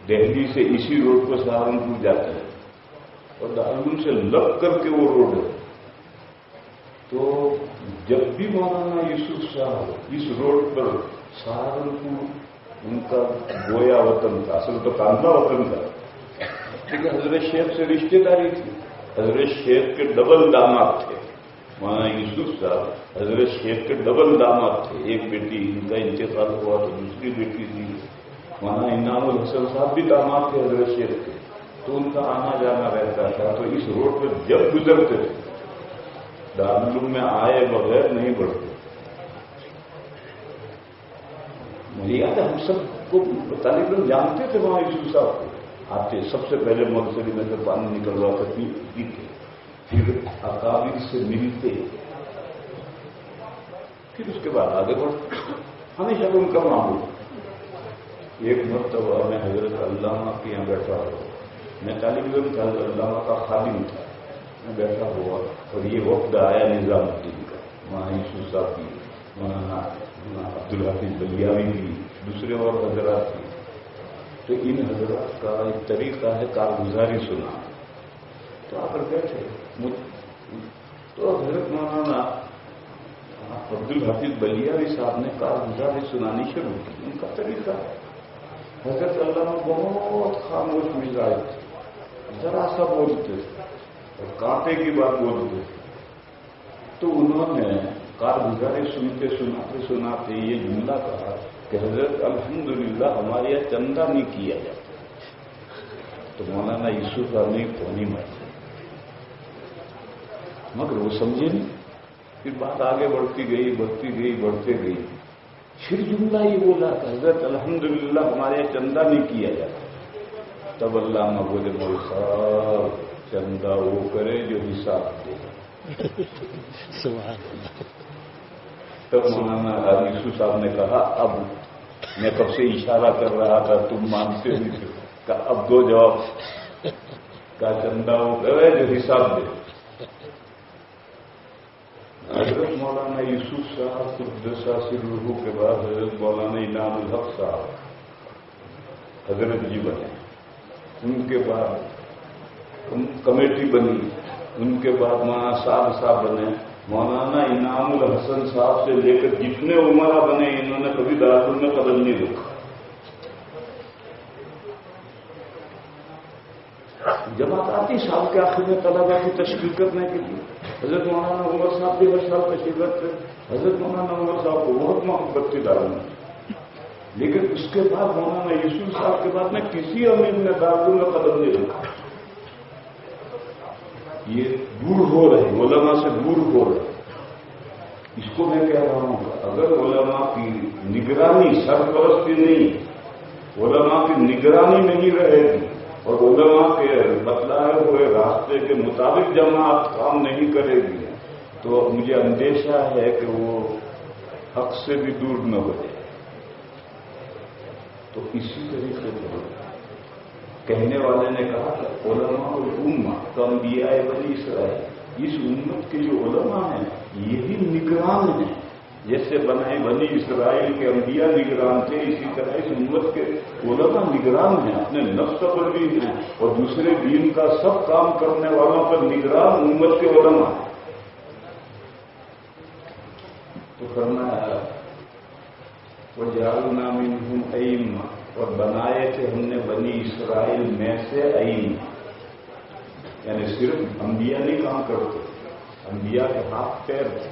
دہلی سے اسی روڈ پر سہارنپور جاتا ہے، اور دارالعلوم سے لگ کر کے وہ روڈ ہے۔ تو جب بھی مولانا یوسف صاحب اس روڈ پر، سہارنپور ان کا گویا وطن تھا، اصل تو کاندھا وطن تھا، لیکن حضرت شیخ سے رشتے داری تھی، حضرت شیخ کے ڈبل داماد تھے مولانا یوسف صاحب، حضرت شیخ کے ڈبل داماد تھے، ایک بیٹی ان کا انتقال ہوا تو دوسری بیٹی تھی، مولانا انعام الحسن صاحب بھی داماد تھے حضرت شیخ کے، تو ان کا آنا جانا رہتا تھا۔ تو اس روڈ پر جب گزرتے تھے دارالعلوم میں آئے بغیر نہیں بڑھتے۔ مجھے یاد ہے ہم سب کو طالب علم جانتے تھے وہاں یوسف صاحب کو، آتے سب سے پہلے مدرسے میں سے پانی نکل رہا تھا پیتے، پھر اکابر سے ملتے، پھر اس کے بعد آگے بڑھتے، ہمیشہ ان کا معمول۔ ایک مرتبہ میں حضرت علامہ کے یہاں بیٹھا ہوا، میں طالب علم تھا، علامہ کا خادم تھا، میں بیٹھا ہوا اور یہ وفد آیا نظام الدین کا، مولانا یوسف صاحب کی، مولانا عبدالحافظ بلیاوی کی، دوسرے اور حضرات کی۔ تو ان حضرات کا ایک طریقہ ہے کارگزاری سنا، تو آ کر بیٹھے، تو حضرت مولانا عبدالحافظ بلیاوی صاحب نے کارگزاری سنانی شروع کی، ان کا طریقہ ہے۔ حضرت علامہ بہت خاموش مزاج تھے، ذرا سا بولتے اور کانٹے کی بات بولتے، تو انہوں نے کارگزاری سنتے سناتے یہ جملہ کہا کہ حضرت الحمدللہ ہمارے یہاں چندہ نہیں کیا جاتا۔ تو مولانا یوسف صاحب نے پونی ماری، مگر وہ سمجھے نہیں۔ پھر بات آگے بڑھتی گئی، بڑھتے گئی، پھر جملہ یہ بولا کہ حضرت الحمدللہ ہمارے یہاں چندہ نہیں کیا جاتا۔ تب علامہ بولے مول صاحب چندہ وہ کرے جو حساب دے۔ تب مولانا یوسف صاحب نے کہا اب میں کب سے اشارہ کر رہا تھا تم مانتے نہیں تھے، کہ اب دو جواب، کا چندہ وہ کرے جو حساب دے۔ حضرت مولانا یوسف صاحب قدس سرہ کے بعد حضرت مولانا انعام الحق صاحب حضرت جی بنے، ان کے بعد کمیٹی بنی، ان کے بعد مولانا صاحب بنے، مولانا انعام الحسن صاحب سے لے کر جتنے عمرہ بنے انہوں نے کبھی دارالعلوم میں قدم نہیں رکھا۔ جماعت آتی سال کے آخر میں طلبا کی تشکیل کرنے کے لیے، حضرت مولانا عمر صاحب بھی ہر سال تشریف رکھتے، حضرت مولانا عمر صاحب کو بہت محبت تھی دارالعلوم، لیکن اس کے بعد مولانا یوسف صاحب کے بعد میں کسی امیر نے دارالعلوم میں قدم نہیں رکھا۔ یہ دور ہو رہے، علماء سے دور ہو رہے. اس کو میں کہہ رہا ہوں اگر علماء کی نگرانی، سرپرستی نہیں، علماء کی نگرانی نہیں رہے گی اور علماء کے بتلائے ہوئے راستے کے مطابق جماعت کام نہیں کرے گی تو مجھے اندیشہ ہے کہ وہ حق سے بھی دور نہ ہو جائے. تو اسی طریقے سے کہنے والے نے کہا کہ علماء الامہ تو انبیاء بنی اسرائیل، اس امت کے جو علماء ہیں یہی نگران ہیں. جیسے بنی اسرائیل کے انبیاء نگران تھے، اسی طرح اس امت کے علماء نگران ہیں، اپنے نفس پر بھی ہیں اور دوسرے دین کا سب کام کرنے والوں پر نگران امت کے علماء ہیں. تو کرنا ہے وَجَعَلْنَا مِنْهُمْ أَئِمَّةً، اور بنائے تھے ہم نے بنی اسرائیل میں سے ائمہ، یعنی صرف انبیاء نہیں کام کرتے، انبیاء کے ہاتھ پیر تھے،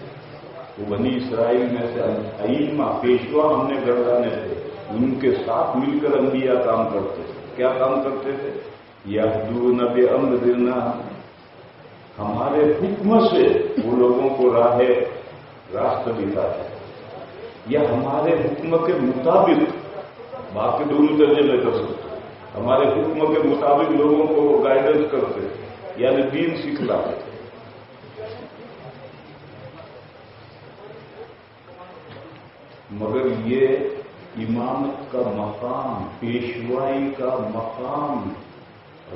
وہ بنی اسرائیل میں سے ائمہ پیشوا ہم نے گردانے تھے، ان کے ساتھ مل کر انبیاء کام کرتے تھے. کیا کام کرتے تھے؟ یہدون بامرنا، ہمارے حکم سے وہ لوگوں کو راستہ دکھاتے، یا ہمارے حکم کے مطابق، باقی دونوں ترجمے کر سکتے، ہمارے حکم کے مطابق لوگوں کو گائیڈنس کرتے، یعنی دین سکھلاتے. مگر یہ امامت کا مقام، پیشوائی کا مقام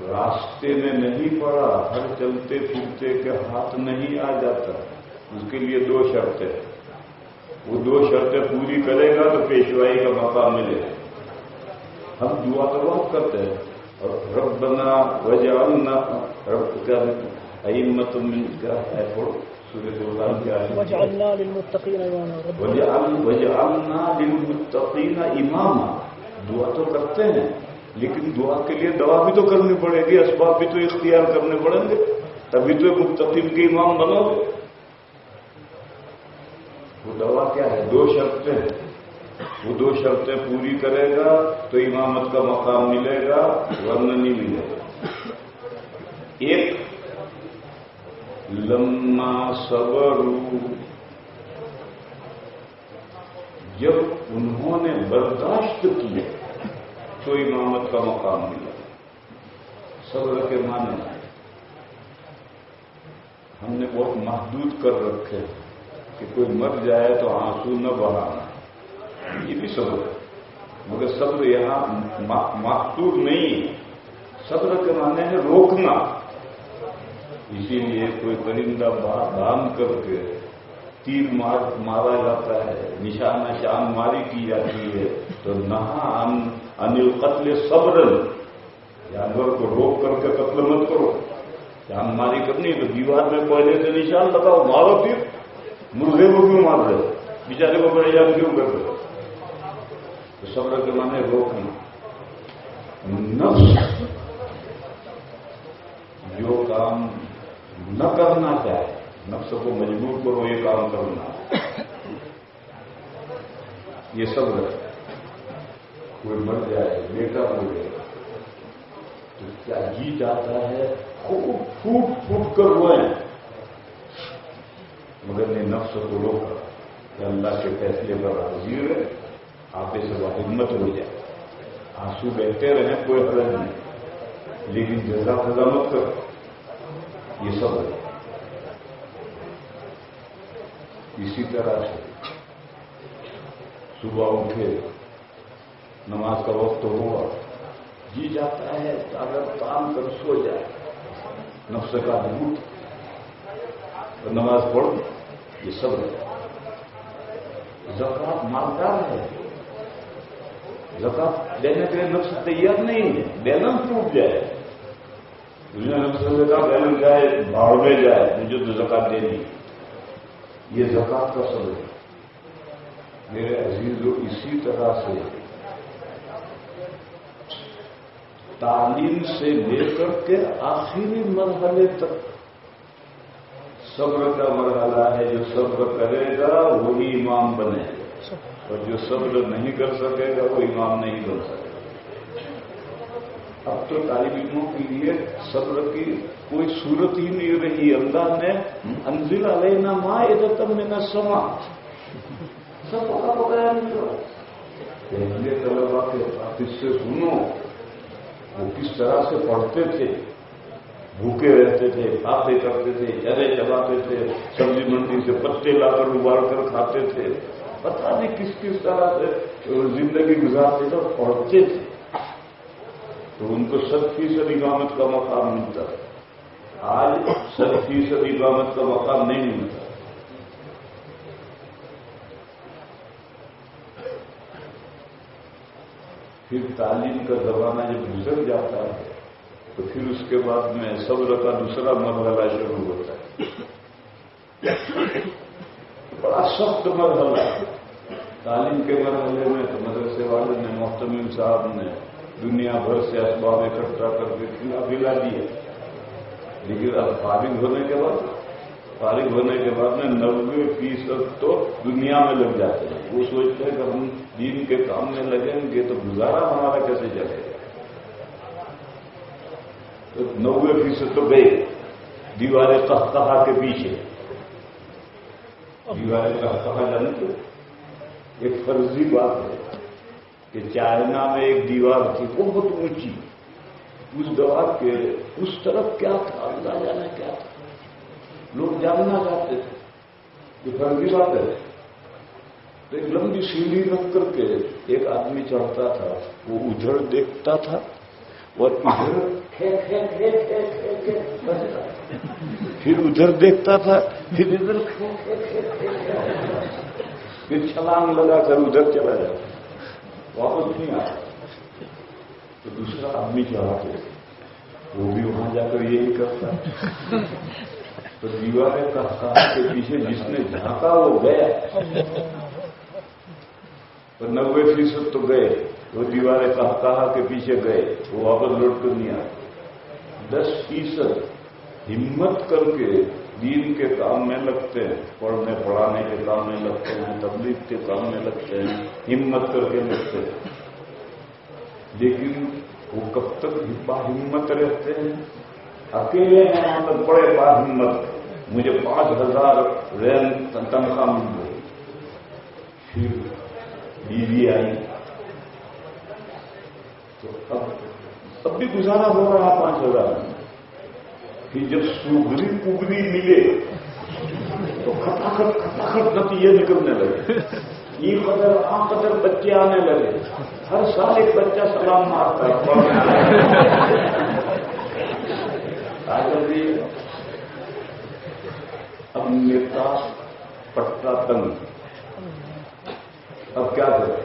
راستے میں نہیں پڑا، ہر چلتے پھرتے کے ہاتھ نہیں آ جاتا. اس کے لیے 2 شرطیں، وہ 2 شرطیں پوری کرے گا تو پیشوائی کا مقام ملے گا. ہم دعا تو بہت کرتے ہیں، اور ربنا وجعلنا، رب کا ائمۃ من کا ہے سورۃ القلم کیا ہے؟ وجعلنا للمتقین اماما، وجعلنا للمتقین اماما. دعا تو کرتے ہیں لیکن دعا کے لیے دعا بھی تو کرنی پڑے گی، اسباب بھی تو اختیار کرنے پڑیں گے، تبھی تو متقین کے امام بنو گے. وہ دعا کیا ہے؟ 2 شرطیں، وہ 2 شرطیں پوری کرے گا تو امامت کا مقام ملے گا، ورنہ نہیں ملے گا. ایک، لما صبروا، جب انہوں نے برداشت کیا تو امامت کا مقام ملا. صبر کے معنی ہم نے بہت محدود کر رکھے کہ کوئی مر جائے تو آنسو نہ بہانا، یہ بھی صبر ہے. مگر صبر یہاں محدود نہیں، صبر کے معنی ہے روکنا. اسی لیے کوئی پرندہ باندھ کر کے تیر مارا جاتا ہے، نشانہ شان ماری کی جاتی ہے، تو نہا عن القتل صبرا، جانور کو روک کر کے قتل مت کرو. جان ماری کرنی تو دیوار میں پہلے سے نشان لگاؤ، مارو. پھر مرغے کو کیوں مار رہے، بیچارے کو پریشان کیوں کر رہے؟ تو صبر کے معنی روکنا. نفس جو کام نہ کرنا چاہے، نفس کو مجبور کرو یہ کام کرنا، یہ صبر ہے. کوئی مر جائے، بیٹا ہو جائے تو کیا جی جاتا ہے خوب پھوٹ پھوٹ کر روئیں، مگر نے نفس کو روکا کہ اللہ کے فیصلے پر حاضر ہے، آپ سے وہ ہمت ہو جائے. آنسو بہتے رہیں کوئی حرج نہیں، لیکن جزا فضا مت کرو، یہ سب ہے. اسی طرح سے صبح اٹھے، نماز کا وقت ہوا، جی جاتا ہے اگر کام کر سو جائے، نفس کا دھوت تو نماز پڑھ، یہ سب ہے. زکات مالدار ہے، زکات دینے کے لیے نفس تیار نہیں ہے، بیلنس ٹوٹ جائے، اس نے نفس سے کہا بیلنس جائے بھاڑ میں جائے، مجھے تو زکات دینی، یہ زکات کا سبب ہے. میرے عزیزو، اسی طرح سے تعلیم سے لے کر کے آخری مرحلے تک صبر کا مرحلہ ہے. جو صبر کرے گا وہی امام بنے گا، اور جو صبر نہیں کر سکے گا وہ امام نہیں بن سکے گا. اب تو طالب علموں کے لیے صبر کی کوئی صورت ہی نہیں رہی. اللہ نے انزل علینا مائدۃ من السماء سب کا بتایا نہیں تو پہلے طلبا کے بات اس سے سنو وہ کس طرح سے پڑھتے تھے, بھوکے رہتے تھے, باتیں کرتے تھے, چرے چلاتے تھے, سبزی منڈی سے پتے لا کر ابال کر کھاتے تھے, پتہ نہیں کس کس طرح سے زندگی گزارتے تھے اور پڑھتے تھے. تو ان کو 100% امامت کا مقام ملتا ہے. آج 100% امامت کا مقام نہیں ملتا. پھر تعلیم کا زمانہ جب گزر جاتا ہے تو پھر اس کے بعد میں صبر کا دوسرا مرحلہ شروع ہوتا ہے. بڑا سخت مرحلہ. تعلیم کے مرحلے میں تو مدرسے والے نے, محتمم صاحب نے دنیا بھر سے اسباب اکٹھا کر کے کھلا دیا. لیکن اب فارغ ہونے کے بعد میں 90% تو دنیا میں لگ جاتے ہیں. وہ سوچتے ہیں کہ ہم دین کے کام میں لگیں گے تو گزارا ہمارا کیسے چلے گا. تو 90% تو گئے دیواریں قہقہا کے پیچھے. دیواریں قہقہا جانتے ایک فرضی بات ہے کہ چائنا میں ایک دیوار تھی بہت اونچی. اس دیوار کے اس طرف کیا تھا اللہ جانے کیا تھا, لوگ جاننا چاہتے تھے. یہ فرضی بات ہے. تو ایک لمبی سیڑھی رکھ کر کے ایک آدمی چڑھتا تھا, وہ ادھر دیکھتا تھا اور پھر ادھر دیکھتا تھا, پھر ادھر, پھر چھلانگ لگا کر ادھر چلا جاتا, واپس نہیں آتا. تو دوسرا آدمی چڑھا کے وہ بھی وہاں جا کر یہی کرتا. تو دیواریں قہقہا کے پیچھے جس نے جھانکا وہ گیا. تو 90% تو گئے, وہ دیواریں قہقہا کے پیچھے گئے, وہ واپس لوٹ کر نہیں آئے. 10% ہمت کر کے دین کے کام میں لگتے ہیں, پڑھنے پڑھانے کے کام میں لگتے ہیں, تبلیغ کے کام میں لگتے ہیں, ہمت کر کے لگتے ہیں. لیکن وہ کب تک باہمت رہتے ہیں؟ اکیلے ہیں مطلب بڑے باہمت, مجھے 5000 رینک تنخواہ مل گئی. پھر بیوی آئی تو اب بھی گزارا ہو رہا 5000 میں. پھر جب سوگری پگری ملے تو کھٹاکھٹ نتیجے نکلنے لگے. یہ قدر بچے آنے لگے. ہر سال ایک بچہ سلام مارتا ہے. آج ابھی اب نیتا پٹا تنگ, اب کیا کرے,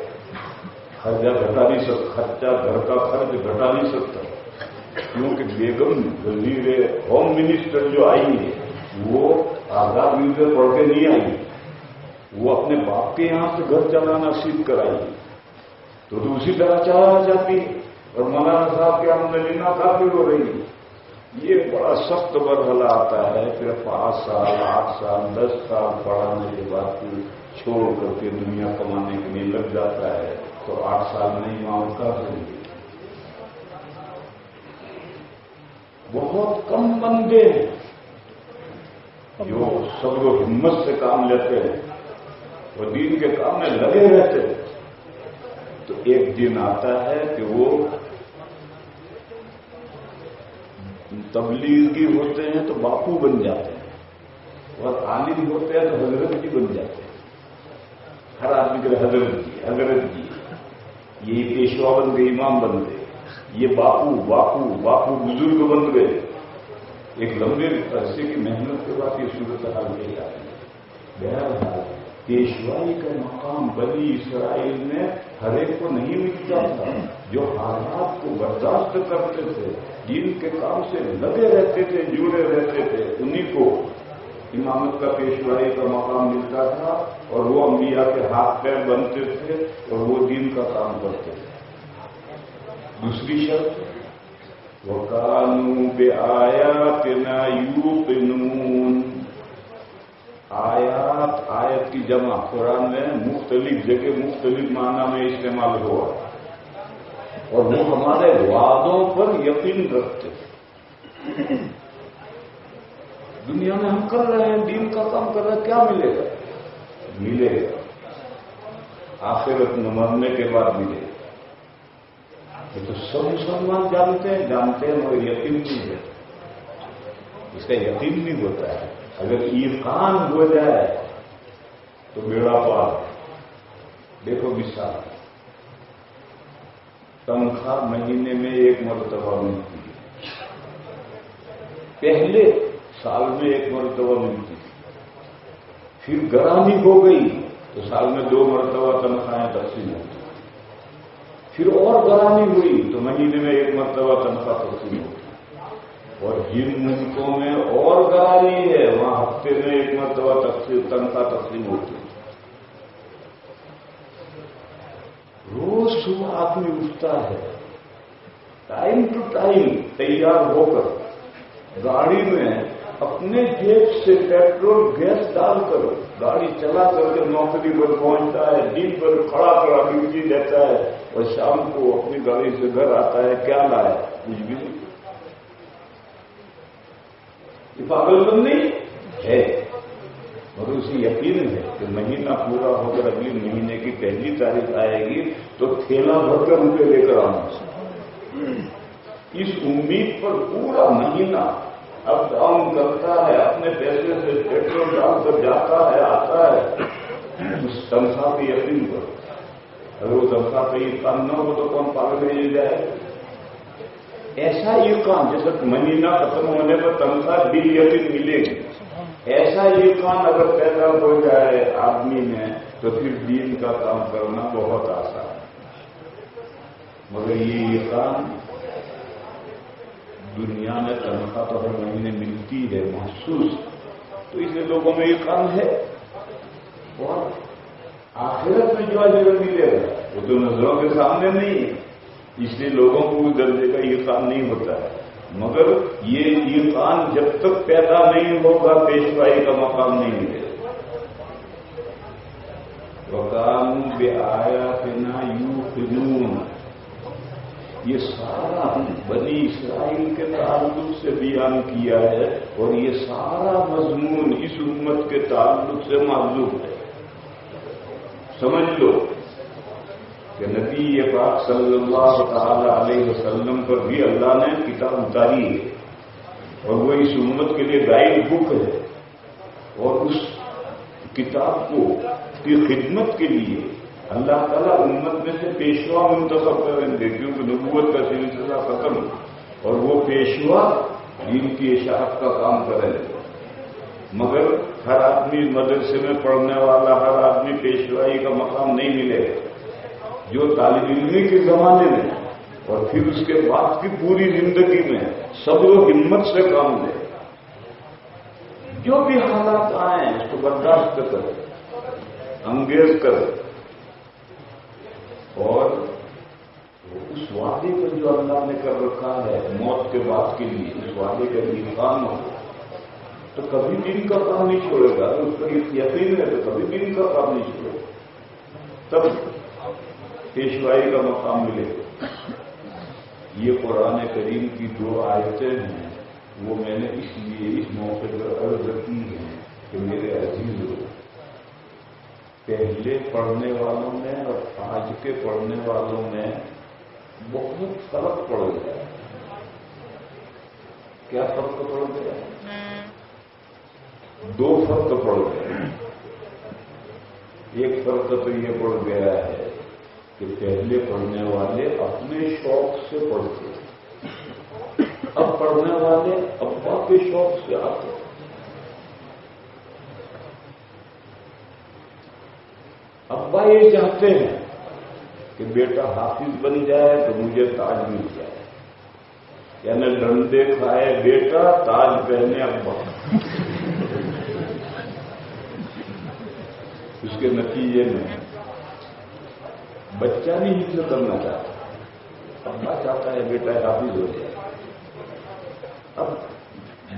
خرچہ گھٹا نہیں سکتا, خرچہ گھر کا خرچ گھٹا نہیں سکتا. کیونکہ بیگم وزیر ہوم منسٹر جو آئی ہے وہ آزاد یوزر پڑھ کے نہیں آئی, وہ اپنے باپ کے یہاں سے گھر چلانا سیکھ کر آئی. تو اسی طرح چلانا چاہتی اور مولانا صاحب کی آمدنی ناکافی ہو رہی. یہ بڑا سخت مرحلہ آتا ہے. پھر 5 سال 8 سال 10 سال پڑھانے کے بعد پھر چھوڑ کر کے دنیا کمانے کے لیے لگ جاتا ہے. تو 8 سال نہیں معاف کر دیں گے. بہت کم بندے ہیں جو صبر و ہمت سے کام لیتے ہیں اور دین کے کام میں لگے رہتے ہیں. تو ایک دن آتا ہے کہ وہ تبلیغی ہوتے ہیں تو باپو بن جاتے ہیں, اور عالم ہوتے ہیں تو حضرت جی بن جاتے ہیں. ہر آدمی کے حضرت جی, یہی پیشوا بن گئے, امام بن گئے. یہ باپو بزرگ بن گئے. ایک لمبے عرصے کی محنت کے بعد یہ صورت حال نہیں آتی. بہرحال پیشوائی کا مقام بنی اسرائیل میں ہر ایک کو نہیں ملتا تھا. جو حالات کو برداشت کرتے تھے, دین کے کام سے لگے رہتے تھے, جڑے رہتے تھے, انہی کو امامت کا پیشوائی کا مقام ملتا تھا. اور وہ انبیاء کے ہاتھ پیر بنتے تھے اور وہ دین کا کام کرتے تھے. دوسری شرط وَكَانُوا بِآيَاتِنَا يُوقِنُونَ. آیت کی جمع قرآن میں مختلف جگہ مختلف معنی میں استعمال ہوا. اور وہ ہمارے وعدوں پر یقین رکھتے ہیں۔ دنیا میں ہم کر رہے ہیں، دین کا کام کر رہے ہیں، کیا ملے گا؟ ملے گا آخرت میں مرنے کے بعد ملے گا۔ یہ تو سب مسلمان جانتے ہیں مگر یقین نہیں ہے، اس کا یقین نہیں ہوتا ہے۔ اگر ایقان ہو جائے تو بیڑا پار۔ دیکھو مثال، تنخواہ مہینے میں 1 مرتبہ ملتی ہے، پہلے سال میں 1 مرتبہ ملتی تھی، پھر گرانی ہو گئی تو سال میں 2 مرتبہ تنخواہیں تقسیم ہوتی، پھر اور گرانی ہوئی تو مہینے میں 1 مرتبہ تنخواہ تقسیم ہوتی، اور جن ملکوں میں اور گرانی ہے وہاں ہفتے میں 1 مرتبہ تنخواہ تقسیم ہوتی ہے۔ روز صبح آدمی اٹھتا ہے ٹائم ٹو ٹائم تیار ہو کر گاڑی میں اپنے جیب سے پیٹرول گیس ڈال کر گاڑی چلا کر کے نوکری پر پہنچتا ہے، دن پر کھڑا کھڑا ڈیوٹی دیتا ہے اور شام کو اپنی گاڑی سے گھر آتا ہے۔ کیا لایا؟ کچھ بھی نہیں۔ یہ پاگل بن نہیں ہے، مگر اسے یقین ہے کہ مہینہ پورا ہو کر اگلے مہینے کی 1 تاریخ آئے گی تو تھیلا بھر کر روپے لے کر آنا۔ اس امید پر پورا مہینہ اب ڈاؤن کرتا ہے، اپنے پیسے سے پیٹرول ڈال کر جاتا ہے، آتا ہے، اس تنخواہ کی یقین پر۔ اگر وہ تنخواہ کا یقین نہ ہو تو کون پاگل بھیجے جائے؟ ایسا یقین جیسے مہینہ ختم ہونے پر تنخواہ بھی یقین ملے گی، ایسا یقین اگر پیدا ہو جائے آدمی میں تو پھر دین کا کام کرنا بہت آسان ہے۔ مگر یہ یقین دنیا میں تنخواہ تو ہر مہینے ملتی ہے محسوس، تو اس لیے لوگوں میں یقین ہے، اور آخرت میں جو اجر ملے گا وہ تو نظروں کے سامنے نہیں ہے، اس لیے لوگوں کو اس درجے کا یقین نہیں ہوتا ہے۔ مگر یہ یقین جب تک پیدا نہیں ہوگا پیشوائی کا مقام نہیں ملے گا۔ وَقَالُوا بِآيَاتِنَا يُوقِنُونَ، یہ سارا بنی اسرائیل کے تعلق سے بیان کیا ہے، اور یہ سارا مضمون اس امت کے تعلق سے معلوم ہے۔ سمجھ لو کہ نبی پاک صلی اللہ تعالی علیہ وسلم پر بھی اللہ نے کتاب اتاری ہے، اور وہ اس امت کے لیے گائیڈ بک ہے، اور اس کتاب کی خدمت کے لیے اللہ تعالیٰ امت میں سے پیشوا منتخب کریں گے، کیونکہ نبوت کا سلسلہ ختم، اور وہ پیشوا دین کی اشاعت کا کام کریں گے۔ مگر ہر آدمی مدرسے میں پڑھنے والا، ہر آدمی پیشوائی کا مقام نہیں ملے گا۔ جو طالب علمی کے زمانے میں اور پھر اس کے بعد کی پوری زندگی میں صبر و ہمت سے کام لے، جو بھی حالات آئیں اس کو برداشت کرے، انگیز کرے، اور اس وعدے پر جو اللہ نے کر رکھا ہے موت کے بعد کے لیے، اس وعدے کا امکان ہو تو کبھی دین کا کام نہیں چھوڑے گا۔ اس پر یقین ہے تو کبھی دین کا کام نہیں چھوڑے گا، تب پیشوائی کا مقام ملے گا۔ یہ قرآن کریم کی 2 آیتیں ہیں، وہ میں نے اس لیے اس موقع پر عرض کی ہیں کہ میرے عزیزوں، پہلے پڑھنے والوں میں اور آج کے پڑھنے والوں میں بہت فرق پڑ گیا ہے۔ کیا فرق پڑ گیا ہے؟ 2 فرق پڑ گئے۔ ایک فرق تو یہ پڑ گیا ہے کہ پہلے پڑھنے والے اپنے شوق سے پڑھتے، اب پڑھنے والے ابا کے شوق سے آتے۔ ابا یہ چاہتے ہیں کہ بیٹا حافظ بن جائے تو مجھے تاج مل جائے، یعنی ڈنڈے کھائے بیٹا، تاج پہنے ابا۔ اس کے نتیجے میں بچہ نہیں حفظ کرنا چاہتا، ابا چاہتا ہے بیٹا حافظ ہو جائے۔ اب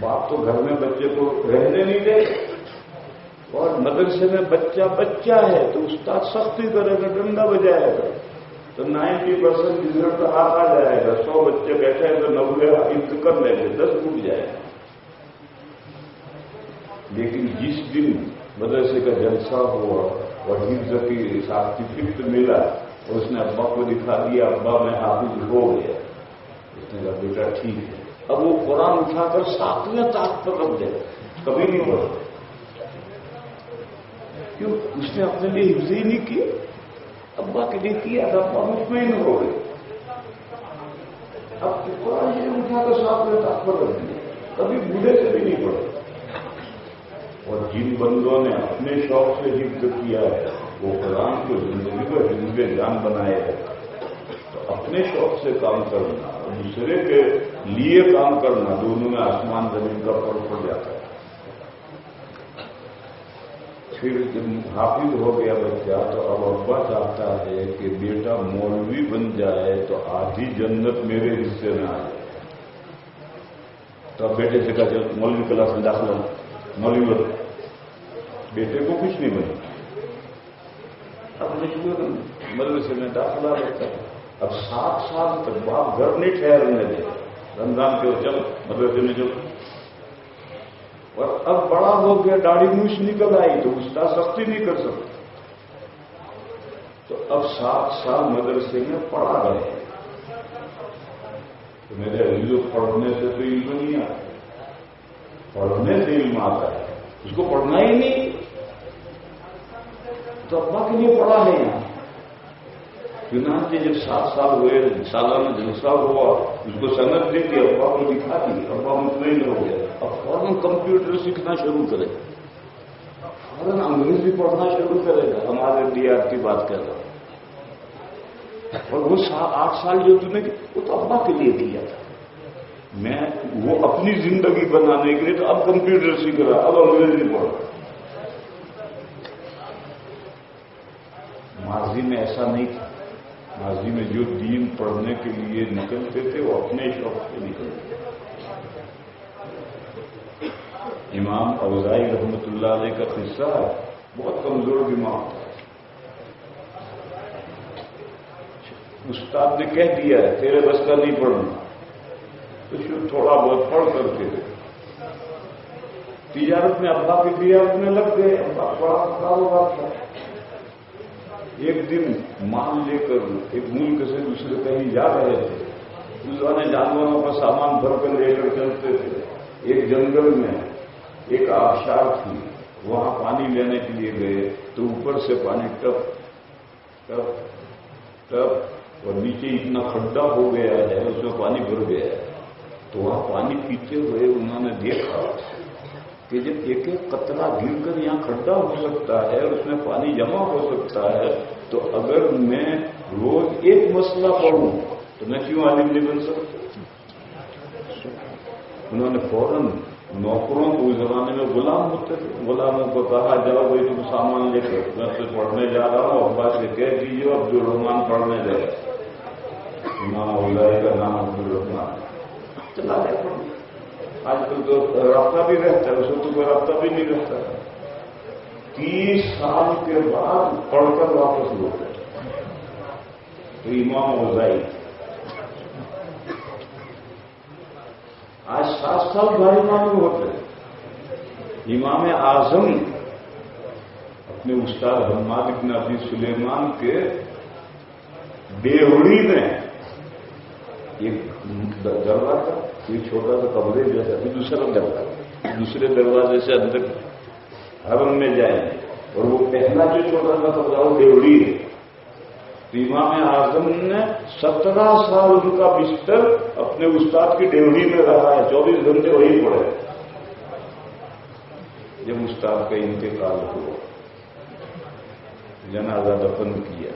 باپ تو گھر میں بچے کو رہنے نہیں دے، اور مدرسے میں بچہ ہے تو استاد سختی کرے گا، ڈنڈا بجائے گا، تو نہ 90% رزلٹ تو ہاتھ آ جائے گا. 100 بچے بیٹھے ہیں تو 90 حفظ کر لیں گے, 10 ٹوٹ جائے گا. لیکن جس دن مدرسے کا جلسہ ہوا اور حفظ کی سرٹیفکیٹ ملا اور اس نے ابا کو دکھا دیا, ابا میں حافظ ہو گیا. اس نے کہا بیٹا ٹھیک ہے. اب وہ قرآن اٹھا کر 7ویں طاقت پر رکھ دے, کبھی نہیں پڑھا. کیوں؟ اس نے اپنے لیے حفظ ہی نہیں کی, ابا کے لیے کیا تھا, ابا مطمئن ہو گئے. اب قرآن یہ اٹھا کر 7ویں طاقت پر رکھ دیا, کبھی بوڑھے سے بھی نہیں پڑھا. اور جن بندوں نے اپنے شوق سے حفظ کیا ہے وہ قرآن کو زندگی کو حفظ جان بنائے ہے. تو اپنے شوق سے کام کرنا اور دوسرے کے لیے کام کرنا, دونوں میں آسمان زمین کا فرق پڑ جاتا ہے. پھر جب حافظ ہو گیا بچہ تو اب ابا چاہتا ہے کہ بیٹا مولوی بن جائے تو آدھی جنت میرے حصے میں آ جائے. تو اب بیٹے سے کہا مولوی کلاس میں داخلہ, مولوی بن. بیٹے کو کچھ نہیں بنے. اب مجبور مدرسے میں داخلہ رکھتا ہے. اب 7 سال تک باپ گھر نہیں ٹھہرنے دے, رمضان کے چل مدرسے میں چل. اور اب بڑا ہو گیا, داڑھی موچھ نکل آئی تو استاد سختی نہیں کر سکتا. تو اب 7 سال مدرسے میں پڑھا گئے. تو میرے عزیزوں, پڑھنے سے تو علم نہیں آتا, پڑھنے سے علم آتا ہے. اس کو پڑھنا ہی نہیں تو ابا کے لیے پڑھا ہے یہاں. چنانچہ جب 7 سال ہوئے, سالانہ جلسہ ہوا, اس کو سند دے کے ابا کو دکھا دی, ابا مطمئن ہو گیا. اب فوراً کمپیوٹر سیکھنا شروع کرے, فوراً انگریزی پڑھنا شروع کرے گا. ہمارے دیہات کی بات کر رہا ہوں. اور وہ 8 سال جو تم نے وہ تو ابا کے لیے کیا تھا. میں وہ اپنی زندگی بنانے کے لیے تو اب کمپیوٹر سیکھ رہا, اب انگریزی پڑھ رہا. ماضی میں ایسا نہیں تھا. ماضی میں جو دین پڑھنے کے لیے نکلتے تھے وہ اپنے شوق سے نکلتے تھے. امام اوزاعی رحمۃ اللہ علیہ کا قصہ ہے, بہت کمزور دماغ تھا. استاد نے کہہ دیا ہے تیرے بس کا نہیں پڑھنا, تو تھوڑا بہت پڑھ کر کے تجارت میں ابا کی تجارت میں لگ گئے. ابا بڑا کاروبار تھا. ایک دن مال لے کر ایک ملک سے دوسرے کہیں جا رہے تھے. اس زمانے جانوروں کا سامان بھر کر لے کر چلتے تھے. ایک جنگل میں ایک آبشار تھی, وہاں پانی لینے کے لیے گئے تو اوپر سے پانی ٹپ ٹپ ٹپ اور نیچے اتنا کھڈا ہو گیا ہے, اس میں پانی بھر گیا ہے. تو وہاں پانی پیتے ہوئے انہوں نے دیکھا کہ جب ایک ایک قطرہ گر کر یہاں کھڈا ہو سکتا ہے اور اس میں پانی جمع ہو سکتا ہے, تو اگر میں روز ایک مسئلہ پڑھوں تو میں کیوں عالم نہیں بن سکتا. انہوں نے فوراً نوکروں کو, اس زمانے میں غلام ہوتے تھے, غلاموں کو کہا جاؤ بھائی تم سامان لے کر, میں سے پڑھنے جا رہا ہوں, ابا سے کہہ دیجیے عبد الرحمان پڑھنے جائے. امام اوزاعی کا نام عبد الرحمان. چلا جائے پڑھنے. آج کل تو رابطہ بھی رہتا ہے, اس وقت کوئی رابطہ بھی نہیں رہتا. 30 سال کے بعد پڑھ کر واپس لوٹے. تو امام اوزاعی آج 7 سال بھائی معلوم ہوتے ہیں. امام اعظم اپنے استاد حماد بن ابی سلیمان کے دیوڑی میں ایک دروازہ, یہ چھوٹا سا کمرے جیسا, دوسرا دروازہ, دوسرے دروازے سے اندر حرم میں جائیں, اور وہ پہلا جو چھوٹا سا کمرہ وہ دیوڑی ہے. تو امام اعظم نے 17 سال ان کا بستر اپنے استاد کی ڈیوڑی میں رہا ہے, 24 گھنٹے وہی پڑے. جب استاد کا انتقال ہوا, جنازہ دفن کیا,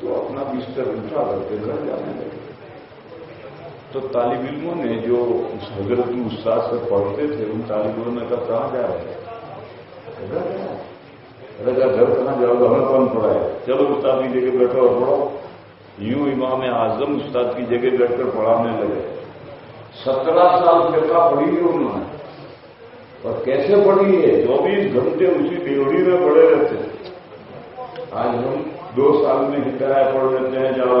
تو اپنا بستر اٹھا کر کے گھر جانے لگے. تو طالب علموں نے جو اس حضرت استاد سے پڑھتے تھے, ان طالب علموں نے کہا کہاں جا رہے ہیں؟ گھر کہاں جاؤ گا, ہمیں کون پڑھائے, چلو استاد کی جگہ بیٹھو اور پڑھو. یوں امام اعظم استاد کی جگہ بیٹھ کر پڑھانے لگے. 17 سال فقہ پڑھی ہے انہوں نے, اور کیسے پڑھی ہے, 24 گھنٹے اسی ڈیوڑی میں پڑے رہتے. آج ہم 2 سال میں ہدایہ پڑھ لیتے ہیں, جاؤ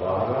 12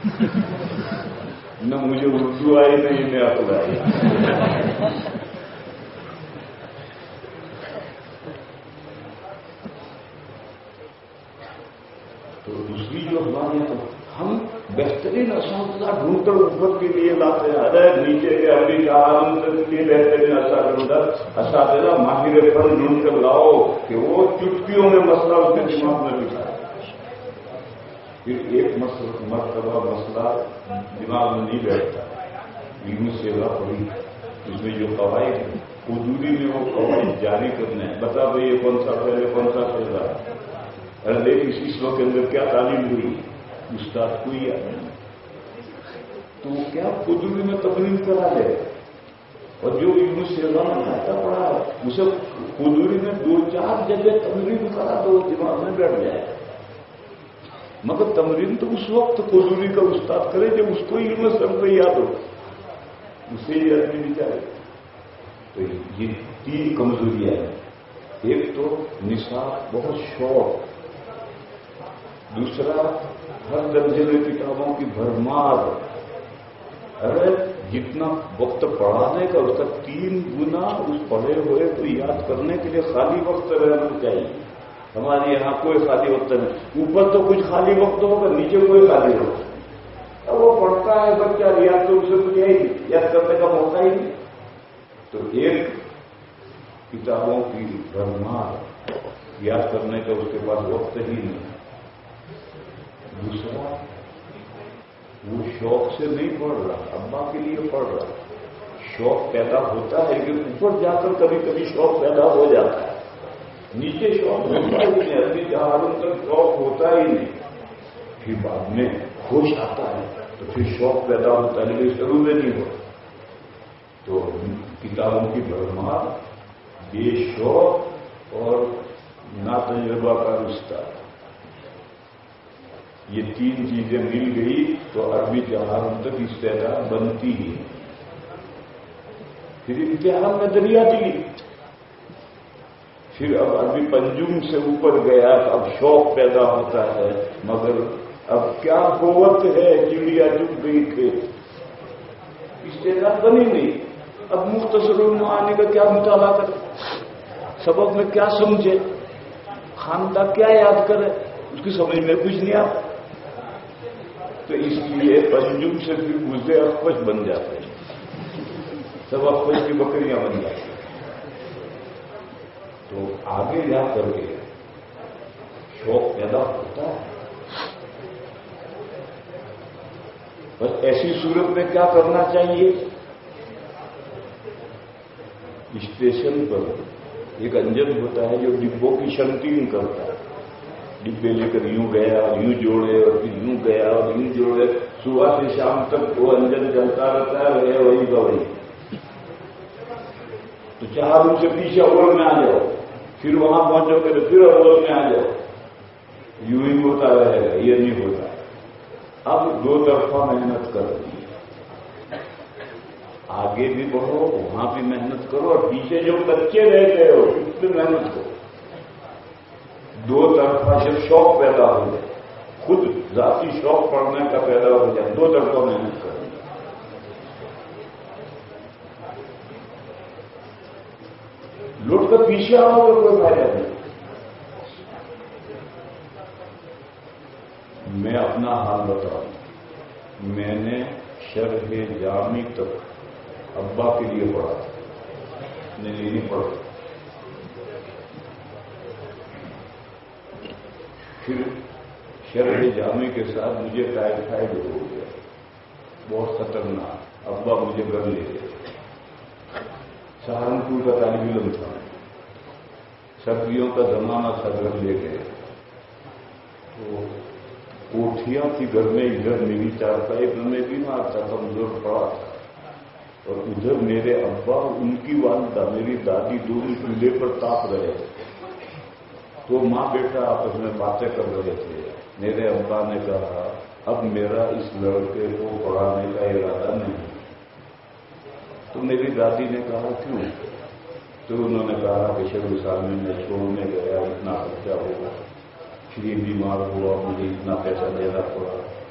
نہ مجھے اردو آئی نہ انہیں عقل آئی. تو دوسری جو ہمارے یہاں ہم بہترین اساتذہ ڈھونڈ کر اوپر کے لیے لاتے ہیں. ارے نیچے کے ابھی کے لیے بہترین اساتذہ ماہر فن ڈھونڈ کر لاؤ کہ وہ چٹکیوں میں مسئلہ اس کے دماغ میں بٹھائے. پھر ایک مرتبہ مسئلہ دماغ میں نہیں بیٹھتا. علم سیوا پڑی اس میں جو قواعد ہیں حضوری میں وہ قواعد جاری کرنے ہیں. بتا بھائی یہ کون سا پہلے کون سا سیوا ہے. ارے دیکھ اس وقت کے اندر کیا تعلیم ہوئی استاد کوئی آدمی تو وہ کیا حضوری میں تقریر کرا دے. اور جو علم سیوا میں آتا پڑا اسے حضوری میں 2-4 جگہ تقریر کرا دو دماغ میں بیٹھ جائے. مگر تمرین تو اس وقت حضوری کا استاد کرے جب اس کو علم سب پہ یاد ہو. اسے یہ آدمی بچارے. تو یہ 3 کمزوریاں ہیں. ایک تو نصاب بہت شوق. دوسرا ہر درجے میں کتابوں کی بھرمار. ارے جتنا وقت پڑھانے کا اس کا 3 گنا اس پڑھے ہوئے کو یاد کرنے کے لیے خالی وقت رہنا چاہیے. ہمارے یہاں کوئی خالی وقت نہیں. اوپر تو کچھ خالی وقت ہوگا نیچے کوئی خالی وقت. اب وہ پڑھتا ہے بچہ یاد تو اسے کچھ ہے یاد کرنے کا موقع ہی نہیں. تو ایک کتابوں کی بھرمار یاد کرنے کا اس کے پاس وقت ہی نہیں. دوسرا وہ شوق سے نہیں پڑھ رہا ابا کے لیے پڑھ رہا. شوق پیدا ہوتا ہے لیکن اوپر جا کر کبھی کبھی شوق پیدا ہو جاتا ہے. نیچے شوق ہوتا ہی نہیں. ابھی جہازوں تک شوق ہوتا ہی نہیں. پھر بعد میں ہوش آتا ہے تو پھر شوق پیدا ہوتا ہے لیکن شروع میں نہیں ہوتا. تو کتابوں کی بھرمار بے شوق اور ناتجربہ کا رشتہ یہ 3 چیزیں مل گئی تو عربی جہازوں تک استعداد بنتی ہی. پھر امتحان میں دریا دلی. پھر اب عربی پنجم سے اوپر گیا تو اب شوق پیدا ہوتا ہے. مگر اب کیا قوت ہے چڑیا چپ گئی تھے استعداد بنی نہیں. اب مختصر المعانی کا کیا مطالعہ کرے سبق میں کیا سمجھے خاندہ کیا یاد کرے اس کی سمجھ میں کچھ نہیں آتا. تو اس لیے پنجم سے پھر گزرے اخپش بن جاتے ہیں. سب اخپش کی بکریاں بن جاتی ہیں. تو آگے جا کر کے شوق پیدا ہوتا ہے. بس ایسی صورت میں کیا کرنا چاہیے. اسٹیشن پر ایک انجن ہوتا ہے جو ڈبوں کی شنٹنگ کرتا ہے. ڈبے لے کر یوں گیا یوں جوڑے اور پھر یوں گیا اور یوں جوڑے. صبح سے شام تک وہ انجن چلتا رہتا ہے وہی کا وہی. تو 4 دن سے پیچھے اول میں آ جاؤ پھر وہاں پہنچو گے تو پھر اول میں آ جاؤ. یوں ہی ہوتا رہے گا یہ نہیں ہوتا. اب 2 طرفہ محنت کر دی. آگے بھی بڑھو وہاں بھی محنت کرو اور پیچھے جو بچے رہ گئے ہو اس میں محنت کرو. 2 طرفہ جب شوق پیدا ہو جائے خود ذاتی شوق پڑھنے کا پیدا ہو جائے 2 طرفہ محنت کرو. لوٹ کر پیچھے آؤ تو کوئی فائدہ نہیں. میں اپنا حال بتاؤں. میں نے شرح جامی تک ابا کے لیے پڑھا نہیں پڑھا. پھر شرح جامی کے ساتھ مجھے ٹائیفائڈ ہو گیا بہت خطرناک. ابا مجھے گھر لے گئے. سہارنپور کا طالب علم تھا. سردیوں کا زمانہ تھا. گھر لے گئے تو کوٹھیاں تھی گھر میں. ادھر میری چارپائی میں بیمار تھا کمزور پڑا تھا اور ادھر میرے ابا ان کی والدہ میری دادی دونوں چولہے پر تاپ رہے تھے. تو ماں بیٹا آپس میں باتیں کر رہے تھے. میرے ابا نے کہا اب میرا اس لڑکے کو پڑھانے کا ارادہ نہیں. تو میری دادی نے کہا کیوں. تو انہوں نے کہا کہ شیخ الاسلام میں چھوڑنے گیا اتنا خرچہ ہوا پھر یہ بیمار ہوا مجھے اتنا پیسہ دینا پڑا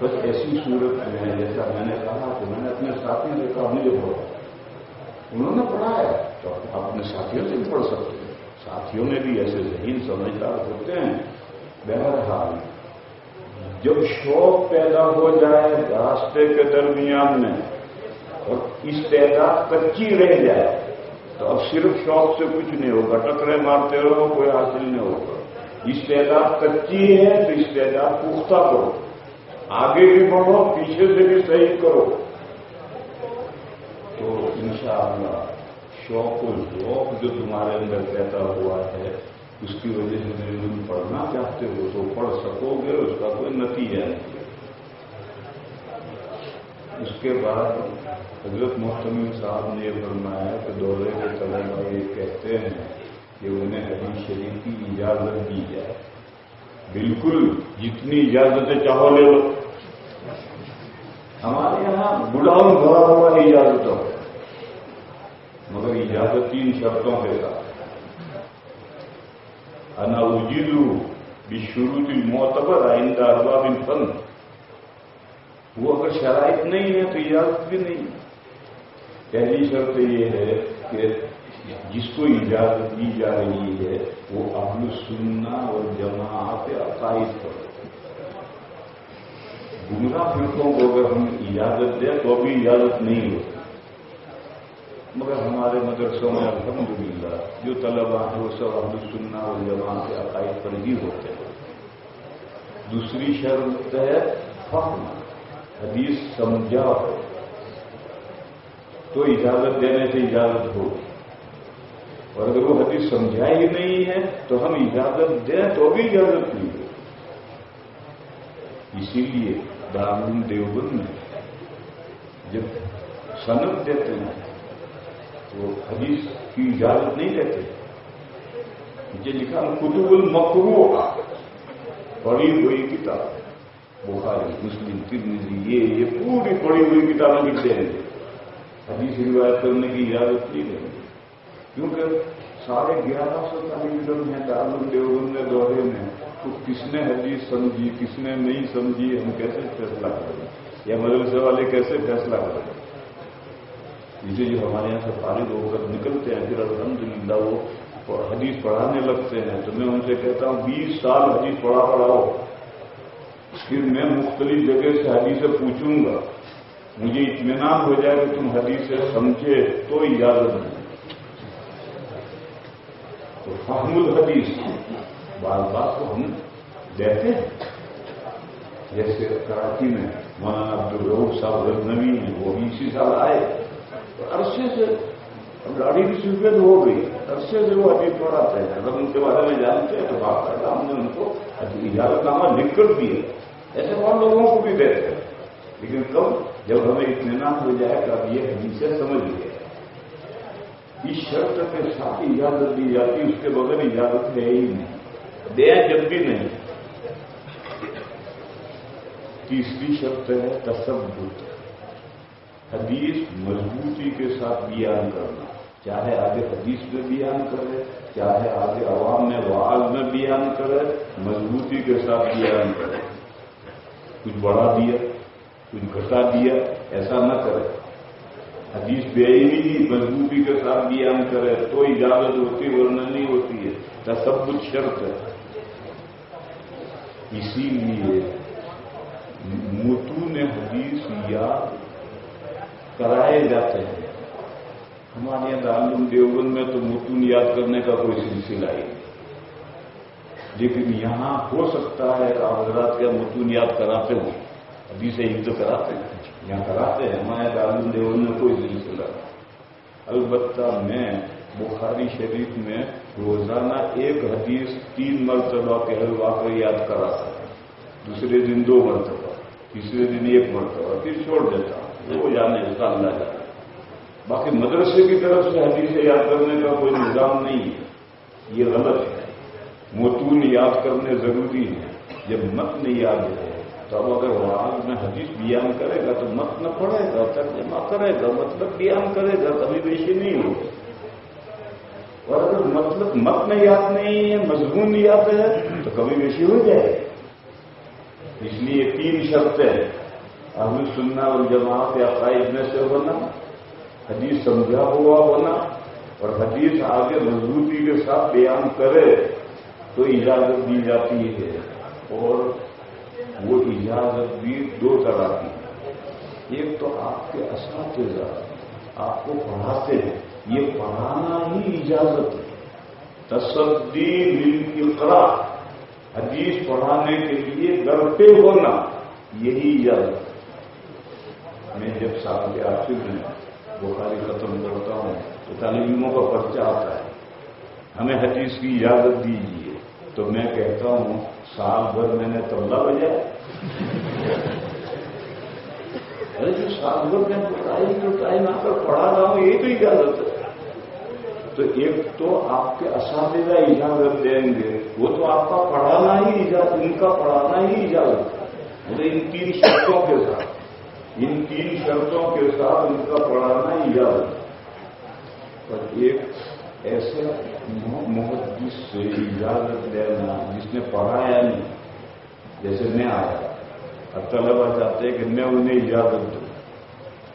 بس ایسی صورت میں جیسا میں نے کہا کہ میں نے اپنے ساتھیوں سے کہا مجھے پڑھا، انہوں نے پڑھا ہے تو آپ اپنے ساتھیوں سے بھی پڑھ سکتے ہیں، ساتھیوں میں بھی ایسے ذہین سمجھدار ہوتے ہیں۔ بہرحال جب شوق پیدا ہو جائے راستے کے درمیان میں اور استعداد کچی رہ جائے تو اب صرف شوق سے کچھ نہیں ہوگا، ٹکرے مارتے رہو کوئی حاصل نہیں ہوگا۔ استعداد کچی ہے تو استعداد پختہ کرو، آگے بھی بڑھو پیچھے سے بھی صحیح کرو، تو انشاءاللہ شوق و ذوق جو تمہارے اندر پیدا ہوا ہے اس کی وجہ سے تم پڑھنا چاہتے ہو تو پڑھ سکو گے، اس کا کوئی نتیجہ نہیں۔ اس کے بعد حضرت محتمم صاحب نے یہ فرمایا کہ دورے کے طلباء یہ کہتے ہیں کہ انہیں حدیث شریف کی اجازت دی جائے۔ بالکل جتنی اجازتیں چاہو لے لو، ہمارے یہاں گڈاؤن بھرا ہوا ہے اجازتوں، مگر اجازت 3 شرطوں کے ساتھ۔ انا اجیزو بشروط المعتبر عند ارباب الفن، وہ اگر شرائط نہیں ہے تو اجازت بھی نہیں۔ پہلی شرط یہ ہے کہ جس کو اجازت دی جا رہی ہے وہ اہل السنہ والجماعت عقائد پر، گمراہ فرقوں کو اگر ہم اجازت دیں تو بھی اجازت نہیں ہوتی۔ مگر ہمارے مدرسوں میں الحمدللہ جو طلباء ہیں وہ سب اہل السنہ والجماعت عقائد پر ہی ہوتے ہیں۔ دوسری شرط ہے فہم، حدیث سمجھا ہو تو اجازت دینے سے اجازت ہوگی، اور اگر وہ حدیث سمجھا ہی نہیں ہے تو ہم اجازت دیں تو بھی اجازت نہیں ہوگی۔ اسی لیے دارالعلوم دیوبند میں جب سند دیتے ہیں تو حدیث کی اجازت نہیں دیتے، مجھے لکھا کتب المقروءہ، پڑھی ہوئی کتاب، بخاری مسلم ترمذی یہ پوری پڑھی ہوئی کتابیں لکھتے ہیں، حدیث روایت کرنے کی اجازت نہیں دیں گے، کیونکہ 1150 طالب علم ہیں دارالعلوم دیوبند میں دورے میں، تو کس نے حدیث سمجھی کس نے نہیں سمجھی ہم کیسے فیصلہ کریں، یا مدرسے والے کیسے فیصلہ کریں؟ جسے جو ہمارے یہاں سے فارغ ہو کر نکلتے ہیں پھر الحمدللہ وہ حدیث پڑھانے لگتے ہیں، تو میں ان سے کہتا ہوں 20 سال حدیث پڑھاؤ، پھر میں مختلف جگہ سے حدیثیں پوچھوں گا، مجھے اطمینان ہو جائے کہ تم حدیث سمجھے تو اجازت نہیں۔ تو فہم الحدیث بار بار تو ہم دیتے ہیں، جیسے کراچی میں مولانا عبدالرؤف صاحب غزنوی ہیں، وہ بھی اسی سال آئے، تو عرصے سے گاڑی کی سہولت ہو گئی، عرصے سے وہ حدیث پڑھاتے ہیں، اگر ان کے بارے میں جانتے ہیں تو باقاعدہ ہم نے ان کو اجازت نامہ لکھ کر دیے، ایسے اور لوگوں کو بھی دیتے ہیں، لیکن کب جب ہمیں اطمینان ہو جائے کہ اب یہ حدیثیں سمجھ گئے، اس شرط کے ساتھ اجازت دی جاتی، اس کے بغیر اجازت ہے ہی نہیں، دیا جب بھی نہیں۔ تیسری شرط ہے تثبت، حدیث مضبوطی کے ساتھ بیان کرنا، چاہے آگے حدیث میں بیان کرے چاہے آگے عوام میں وعظ میں بیان کرے، مضبوطی کے ساتھ بیان کرے، کچھ بڑھا دیا کچھ گھٹا دیا ایسا نہ کرے، حدیث بے علمی مضبوطی کے ساتھ بیان کرے تو اجازت ہوتی ورنہ نہیں ہوتی ہے، تثبت شرط ہے۔ اسی لیے متون حدیث یاد کرائے جاتے ہیں، ہمارے یہاں دارالعلوم دیوبند میں تو متون یاد کرنے کا کوئی سلسلہ ہی نہیں، لیکن یہاں ہو سکتا ہے کہ حضرات کے متون یاد کراتے ہوں، حدیثیں عید کراتے ہیں، یہاں کراتے ہیں، ہمارے دارالعلوم دیوبند میں کوئی سلسلہ نہیں۔ البتہ میں بخاری شریف میں روزانہ ایک حدیث 3 مرتبہ کے واقعہ یاد کراتا ہے، دوسرے دن 2 مرتبہ، تیسرے دن 1 مرتبہ، پھر چھوڑ دیتا ہوں، وہ جانے اس کا اللہ جانے۔ باقی مدرسے کی طرف سے حدیثیں یاد کرنے کا کوئی نظام نہیں ہے، یہ غلط ہے۔ متون یاد کرنے ضروری ہیں، جب متن یاد ہے تو اب اگر وعظ میں حدیث بیان کرے گا تو متن پڑھے گا، ترجمہ کرے گا، مطلب بیان کرے گا، کبھی بیشی نہیں ہوگی، اور اگر مطلب متن یاد نہیں ہے مضمون یاد ہے تو کبھی بیشی ہو جائے گی۔ اس لیے یہ 3 شرطیں اہل سنت والجماعت کے عقائد میں سے ہونا، حدیث سمجھا ہوا ہونا، اور حدیث آگے مضبوطی کے ساتھ بیان کرے تو اجازت دی جاتی ہے۔ اور وہ اجازت بھی 2 طرح کی ہے۔ ایک تو آپ کے اساتذہ آپ کو پڑھاتے ہیں، یہ پڑھانا ہی اجازت ہے۔ تصدی للإقراء، حدیث پڑھانے کے لیے ڈرتے ہونا، یہی اجازت ہے۔ میں جب سال کے آخر میں بخاری ختم کرتا ہوں تو طالب علموں کا پرچہ آتا ہے، ہمیں حدیث کی اجازت دیجیے، تو میں کہتا ہوں سال بھر میں نے طبلہ بجایا؟ ارے جو سال بھر میں ٹائم آ کر پڑھا رہا ہوں، یہی تو اجازت ہے۔ تو ایک تو آپ کے اساتذہ اجازت دیں گے، وہ تو آپ کا پڑھانا ہی اجازت، ان کا پڑھانا ہی اجازت ہے، مطلب ان 3 شرطوں کے ساتھ، ان 3 شرطوں کے ساتھ ان کا پڑھانا ہی اجازت ہے۔ اور ایک ایسے محدث سے اجازت لینا جس نے پڑھایا نہیں، جیسے میں آیا اور طلبا چاہتے ہیں کہ میں انہیں اجازت دوں،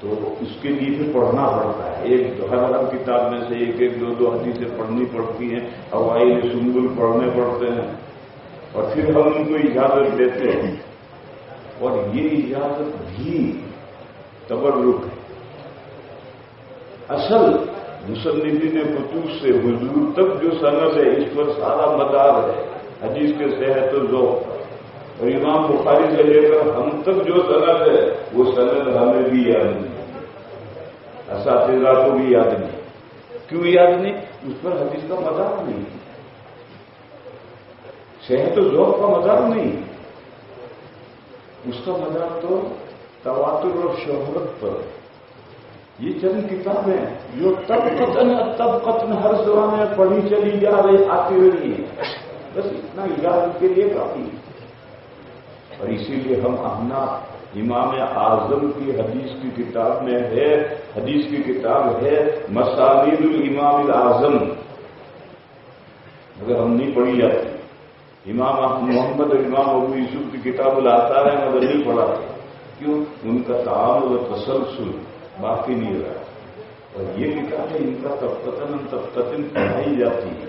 تو اس کے لیے بھی پڑھنا پڑتا ہے۔ ایک ہر کتاب میں سے 1-2 حدیثیں پڑھنی پڑتی ہیں، اوائل سنبل پڑھنے پڑتے ہیں، اور پھر ہم ان کو اجازت دیتے ہیں۔ اور یہ اجازت بھی تبرک ہے۔ اصل مصنفین کتب سے حضور تک جو سند ہے، اس پر سارا مدار ہے حدیث کے صحت و ذوق پر، اور امام بخاری سے لے کر ہم تک جو سند ہے وہ سند ہمیں بھی یاد نہیں، اساتذہ کو بھی یاد نہیں۔ کیوں یاد نہیں؟ اس پر حدیث کا مدار نہیں، صحت و ذوق کا مدار نہیں، اس کا مدار تو تواتر اور شہرت پر۔ یہ چند کتابیں جو تب قطن ہر زبان میں پڑھی چلی جا رہی، آتی رہی ہے، بس اتنا اجازت کے لیے کافی ہے۔ اور اسی لیے ہم احناف امام اعظم کی حدیث کی کتاب میں ہے، حدیث کی کتاب ہے مسانید الامام الاعظم، مگر ہم نہیں پڑھی جاتی۔ امام محمد اور امام ابو یوسف کی کتاب الآثار ہے، مگر نہیں پڑھا۔ کیوں؟ ان کا تعامل و تسلسل باقی نہیں رہا۔ اور یہ کتابیں ان کا تبقتاً پڑھائی جاتی ہے،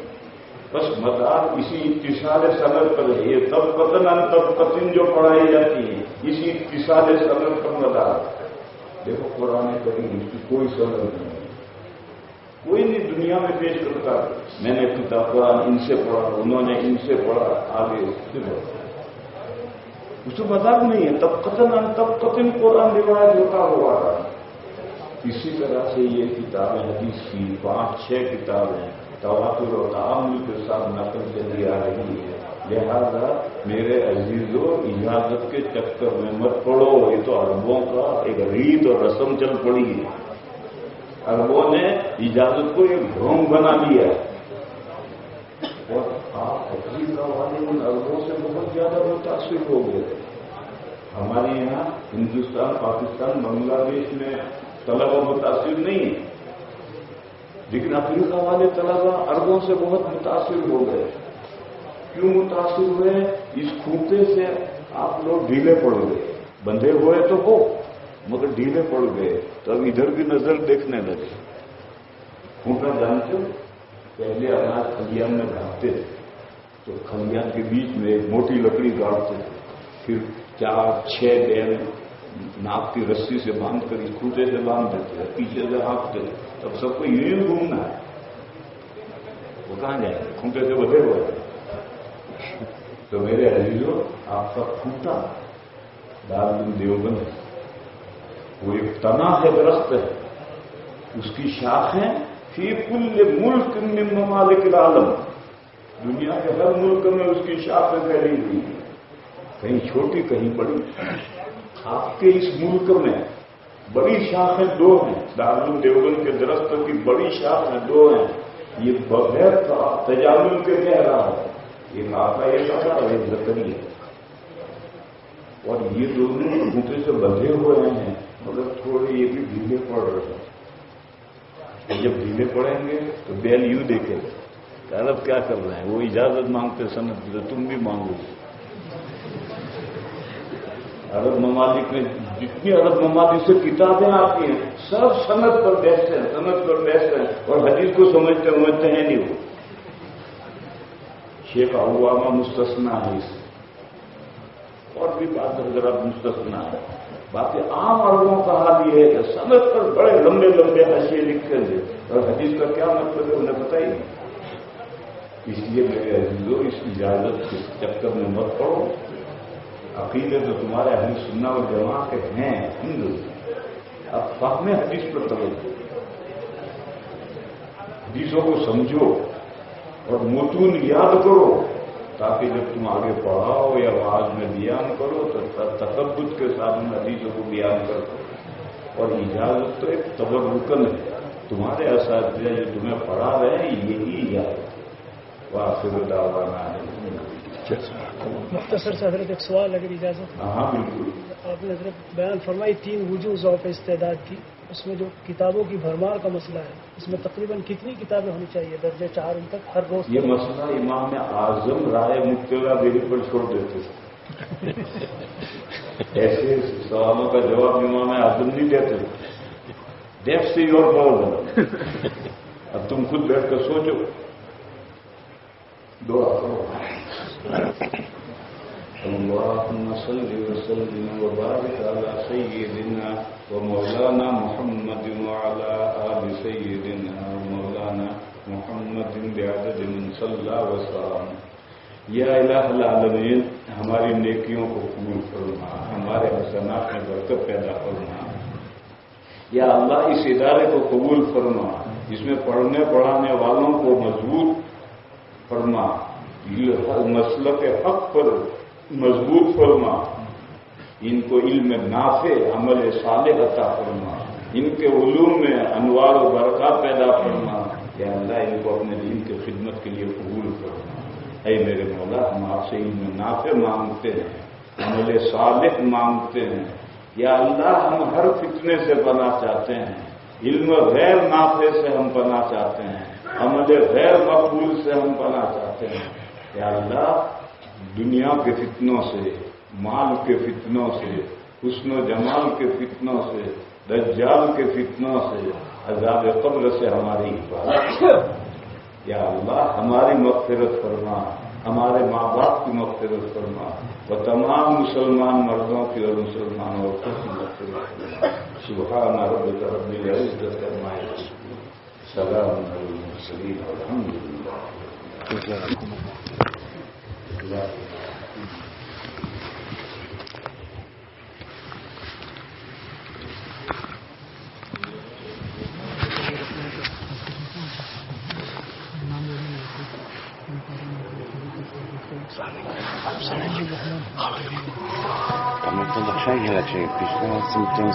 بس مدار اسی اتصال سند پر ہے۔ یہ تبقتاً جو پڑھائی جاتی ہے، اسی اتصال سند پر مدار۔ دیکھو قرآن کریم کی کوئی سند نہیں، کوئی نہیں دنیا میں پیش کرتا میں نے کتاب قرآن ان سے پڑھا، انہوں نے ان سے پڑھا، آگے اس کو مدار نہیں ہے۔ تبقتاً قرآن روایت ہوتا ہوا رہا۔ اسی طرح سے یہ کتابیں حدیث کی 5-6 کتابیں تواتر و تعامل کے ساتھ نقل چلی آ رہی ہے۔ لہذا میرے عزیزوں، اجازت کے چکر میں مت پڑو، یہ تو عربوں کا ایک ریت اور رسم چل پڑی ہے۔ عربوں نے اجازت کو ایک ڈھونگ بنا لیا ہے، اور آپ افریقہ والے ان عربوں سے بہت زیادہ متاثر ہو گئے۔ ہمارے یہاں ہندوستان، پاکستان، بنگلہ دیش میں طلبہ متاثر نہیں ہے، لیکن افریقہ والے طلبہ عربوں سے بہت متاثر ہو گئے۔ کیوں متاثر ہوئے؟ اس کھوتے سے آپ لوگ ڈھیلے پڑ گئے، بندھے ہوئے تو ہو مگر ڈھیلے پڑ گئے، تو اب ادھر بھی نظر دیکھنے لگے۔ کھوٹا جانتے ہو؟ پہلے اناج کھلیان میں گھاٹتے تھے، تو کھلیان کے بیچ میں ایک موٹی لکڑی گاڑتے تھے، پھر 4-6 بیل ناک کی رسی سے باندھ کر اس کھوٹے سے باندھ دیتے ہیں، پیچھے سے ہانکتے ہیں، تب سب کو یوں ہی گھومنا ہے، وہ کہاں جائے؟ کھوٹے سے بدھے ہوئے۔ تو میرے عزیزوں، آپ کا کھوٹا دارالعلوم دیوبند ہے، وہ ایک تنا ہے، درخت ہے، اس کی شاخیں فی کل ملک من ممالک العالم، دنیا کے ہر ملک میں اس کی شاخیں پھیلی ہوئی ہیں، کہیں چھوٹی کہیں بڑی۔ آپ کے اس ملک میں بڑی شاخیں 2 ہیں، دارالعلوم دیوبند کے درخت کی بڑی شاخیں 2 ہیں، یہ بغیر تجامل کے کہہ رہا ہے، ایک آقا ایک آقا اور ایک زکریا، اور یہ دونوں گھوٹے سے بندھے ہوئے ہیں، مگر تھوڑے یہ بھی ڈھیلے پڑ رہے ہیں۔ جب ڈھیلے پڑیں گے تو بیل یوں دیکھے گا، عرب کیا کر رہے ہیں، وہ اجازت مانگتے سند، تم بھی مانگو، عرب ممالک میں جتنی عرب ممالک سے کتابیں آتی ہیں سب سند پر بیسٹ ہیں، سند پر بیسٹ ہیں، اور حدیث کو سمجھتے ہیں نہیں وہ. شیخ عوامہ مستثنا ہے اس سے، اور بھی بات حضرات مستثنا ہے. باقی عام عربوں کا حال یہ ہے کہ سند پر بڑے لمبے لمبے حاشیے لکھے تھے، اور حدیث کا کیا مطلب ہے انہیں پتہ ہی نہیں. اس لیے میرے عزیزوں اس اجازت کے چکر میں مت پڑو. عقیدے تو تمہارے اہل سنت والجماعت کے ہیں ہندو. اب فہم حدیث پر توجہ، حدیثوں کو سمجھو اور متون یاد کرو، تاکہ جب تم آگے پڑھاؤ یا آواز میں بیان کرو تو تثبت کے ساتھ ان حدیثوں کو بیان کرو. اور اجازت تو ایک تبرکن ہے، تمہارے اساتذہ جو تمہیں پڑھا رہے ہیں یہی اجازت. وآخر دعوانا مختصر سے حضرت ایک سوال اگر اجازت. ہاں بالکل. آپ نے حضرت بیان فرمائی 3 وجوہ ذوق استعداد کی، اس میں جو کتابوں کی بھرمار کا مسئلہ ہے، اس میں تقریباً کتنی کتابیں ہونی چاہیے درجے 4 تک ہر روز؟ یہ مسئلہ امام اعظم رائے مقتدیٰ دینے پر چھوڑ دیتے تھے. ایسے سوالوں کا جواب امام اعظم نہیں دیتے. دیکھ سے اور بہت. اب تم خود بیٹھ کر سوچو، دعا کرو. اللهم صل وسلم وبارك على سيدنا ومولانا محمد وعلى آل سيدنا ومولانا محمد بعدد من صلى وسلم. یا الہ العالمین، ہماری نیکیوں کو قبول فرما، ہمارے حسنات میں برکت پیدا فرما. یا اللہ اس ادارے کو قبول فرما، جس میں پڑھنے پڑھانے والوں کو مضبوط فرما، مسلک حق پر مضبوط فرما. ان کو علم نافع عمل صالح عطا فرما، ان کے علوم میں انوار و برکات پیدا فرما. یا اللہ ان کو اپنے دین کی خدمت کے لیے قبول فرما. اے میرے مولا، ہم آپ سے علم نافع مانگتے ہیں، عمل صالح مانگتے ہیں. یا اللہ ہم ہر فتنے سے پناہ چاہتے ہیں، علم غیر نافع سے ہم پناہ چاہتے ہیں، عمل غیر مقبول سے ہم پناہ چاہتے ہیں. یا اللہ دنیا کے فتنوں سے، مال کے فتنوں سے، حسن و جمال کے فتنوں سے، دجال کے فتنوں سے، عذاب قبر سے ہماری حفاظت. یا اللہ ہماری مغفرت فرما، ہمارے ماں باپ کی مغفرت فرما، اور تمام مسلمان مردوں کی اور مسلمان عورتوں کی مغفرت فرما. سبحان ربک رب العزت عما یصفون، سلام علی المرسلین والحمد للہ. Tam to do księgi raczej pisz, teraz tym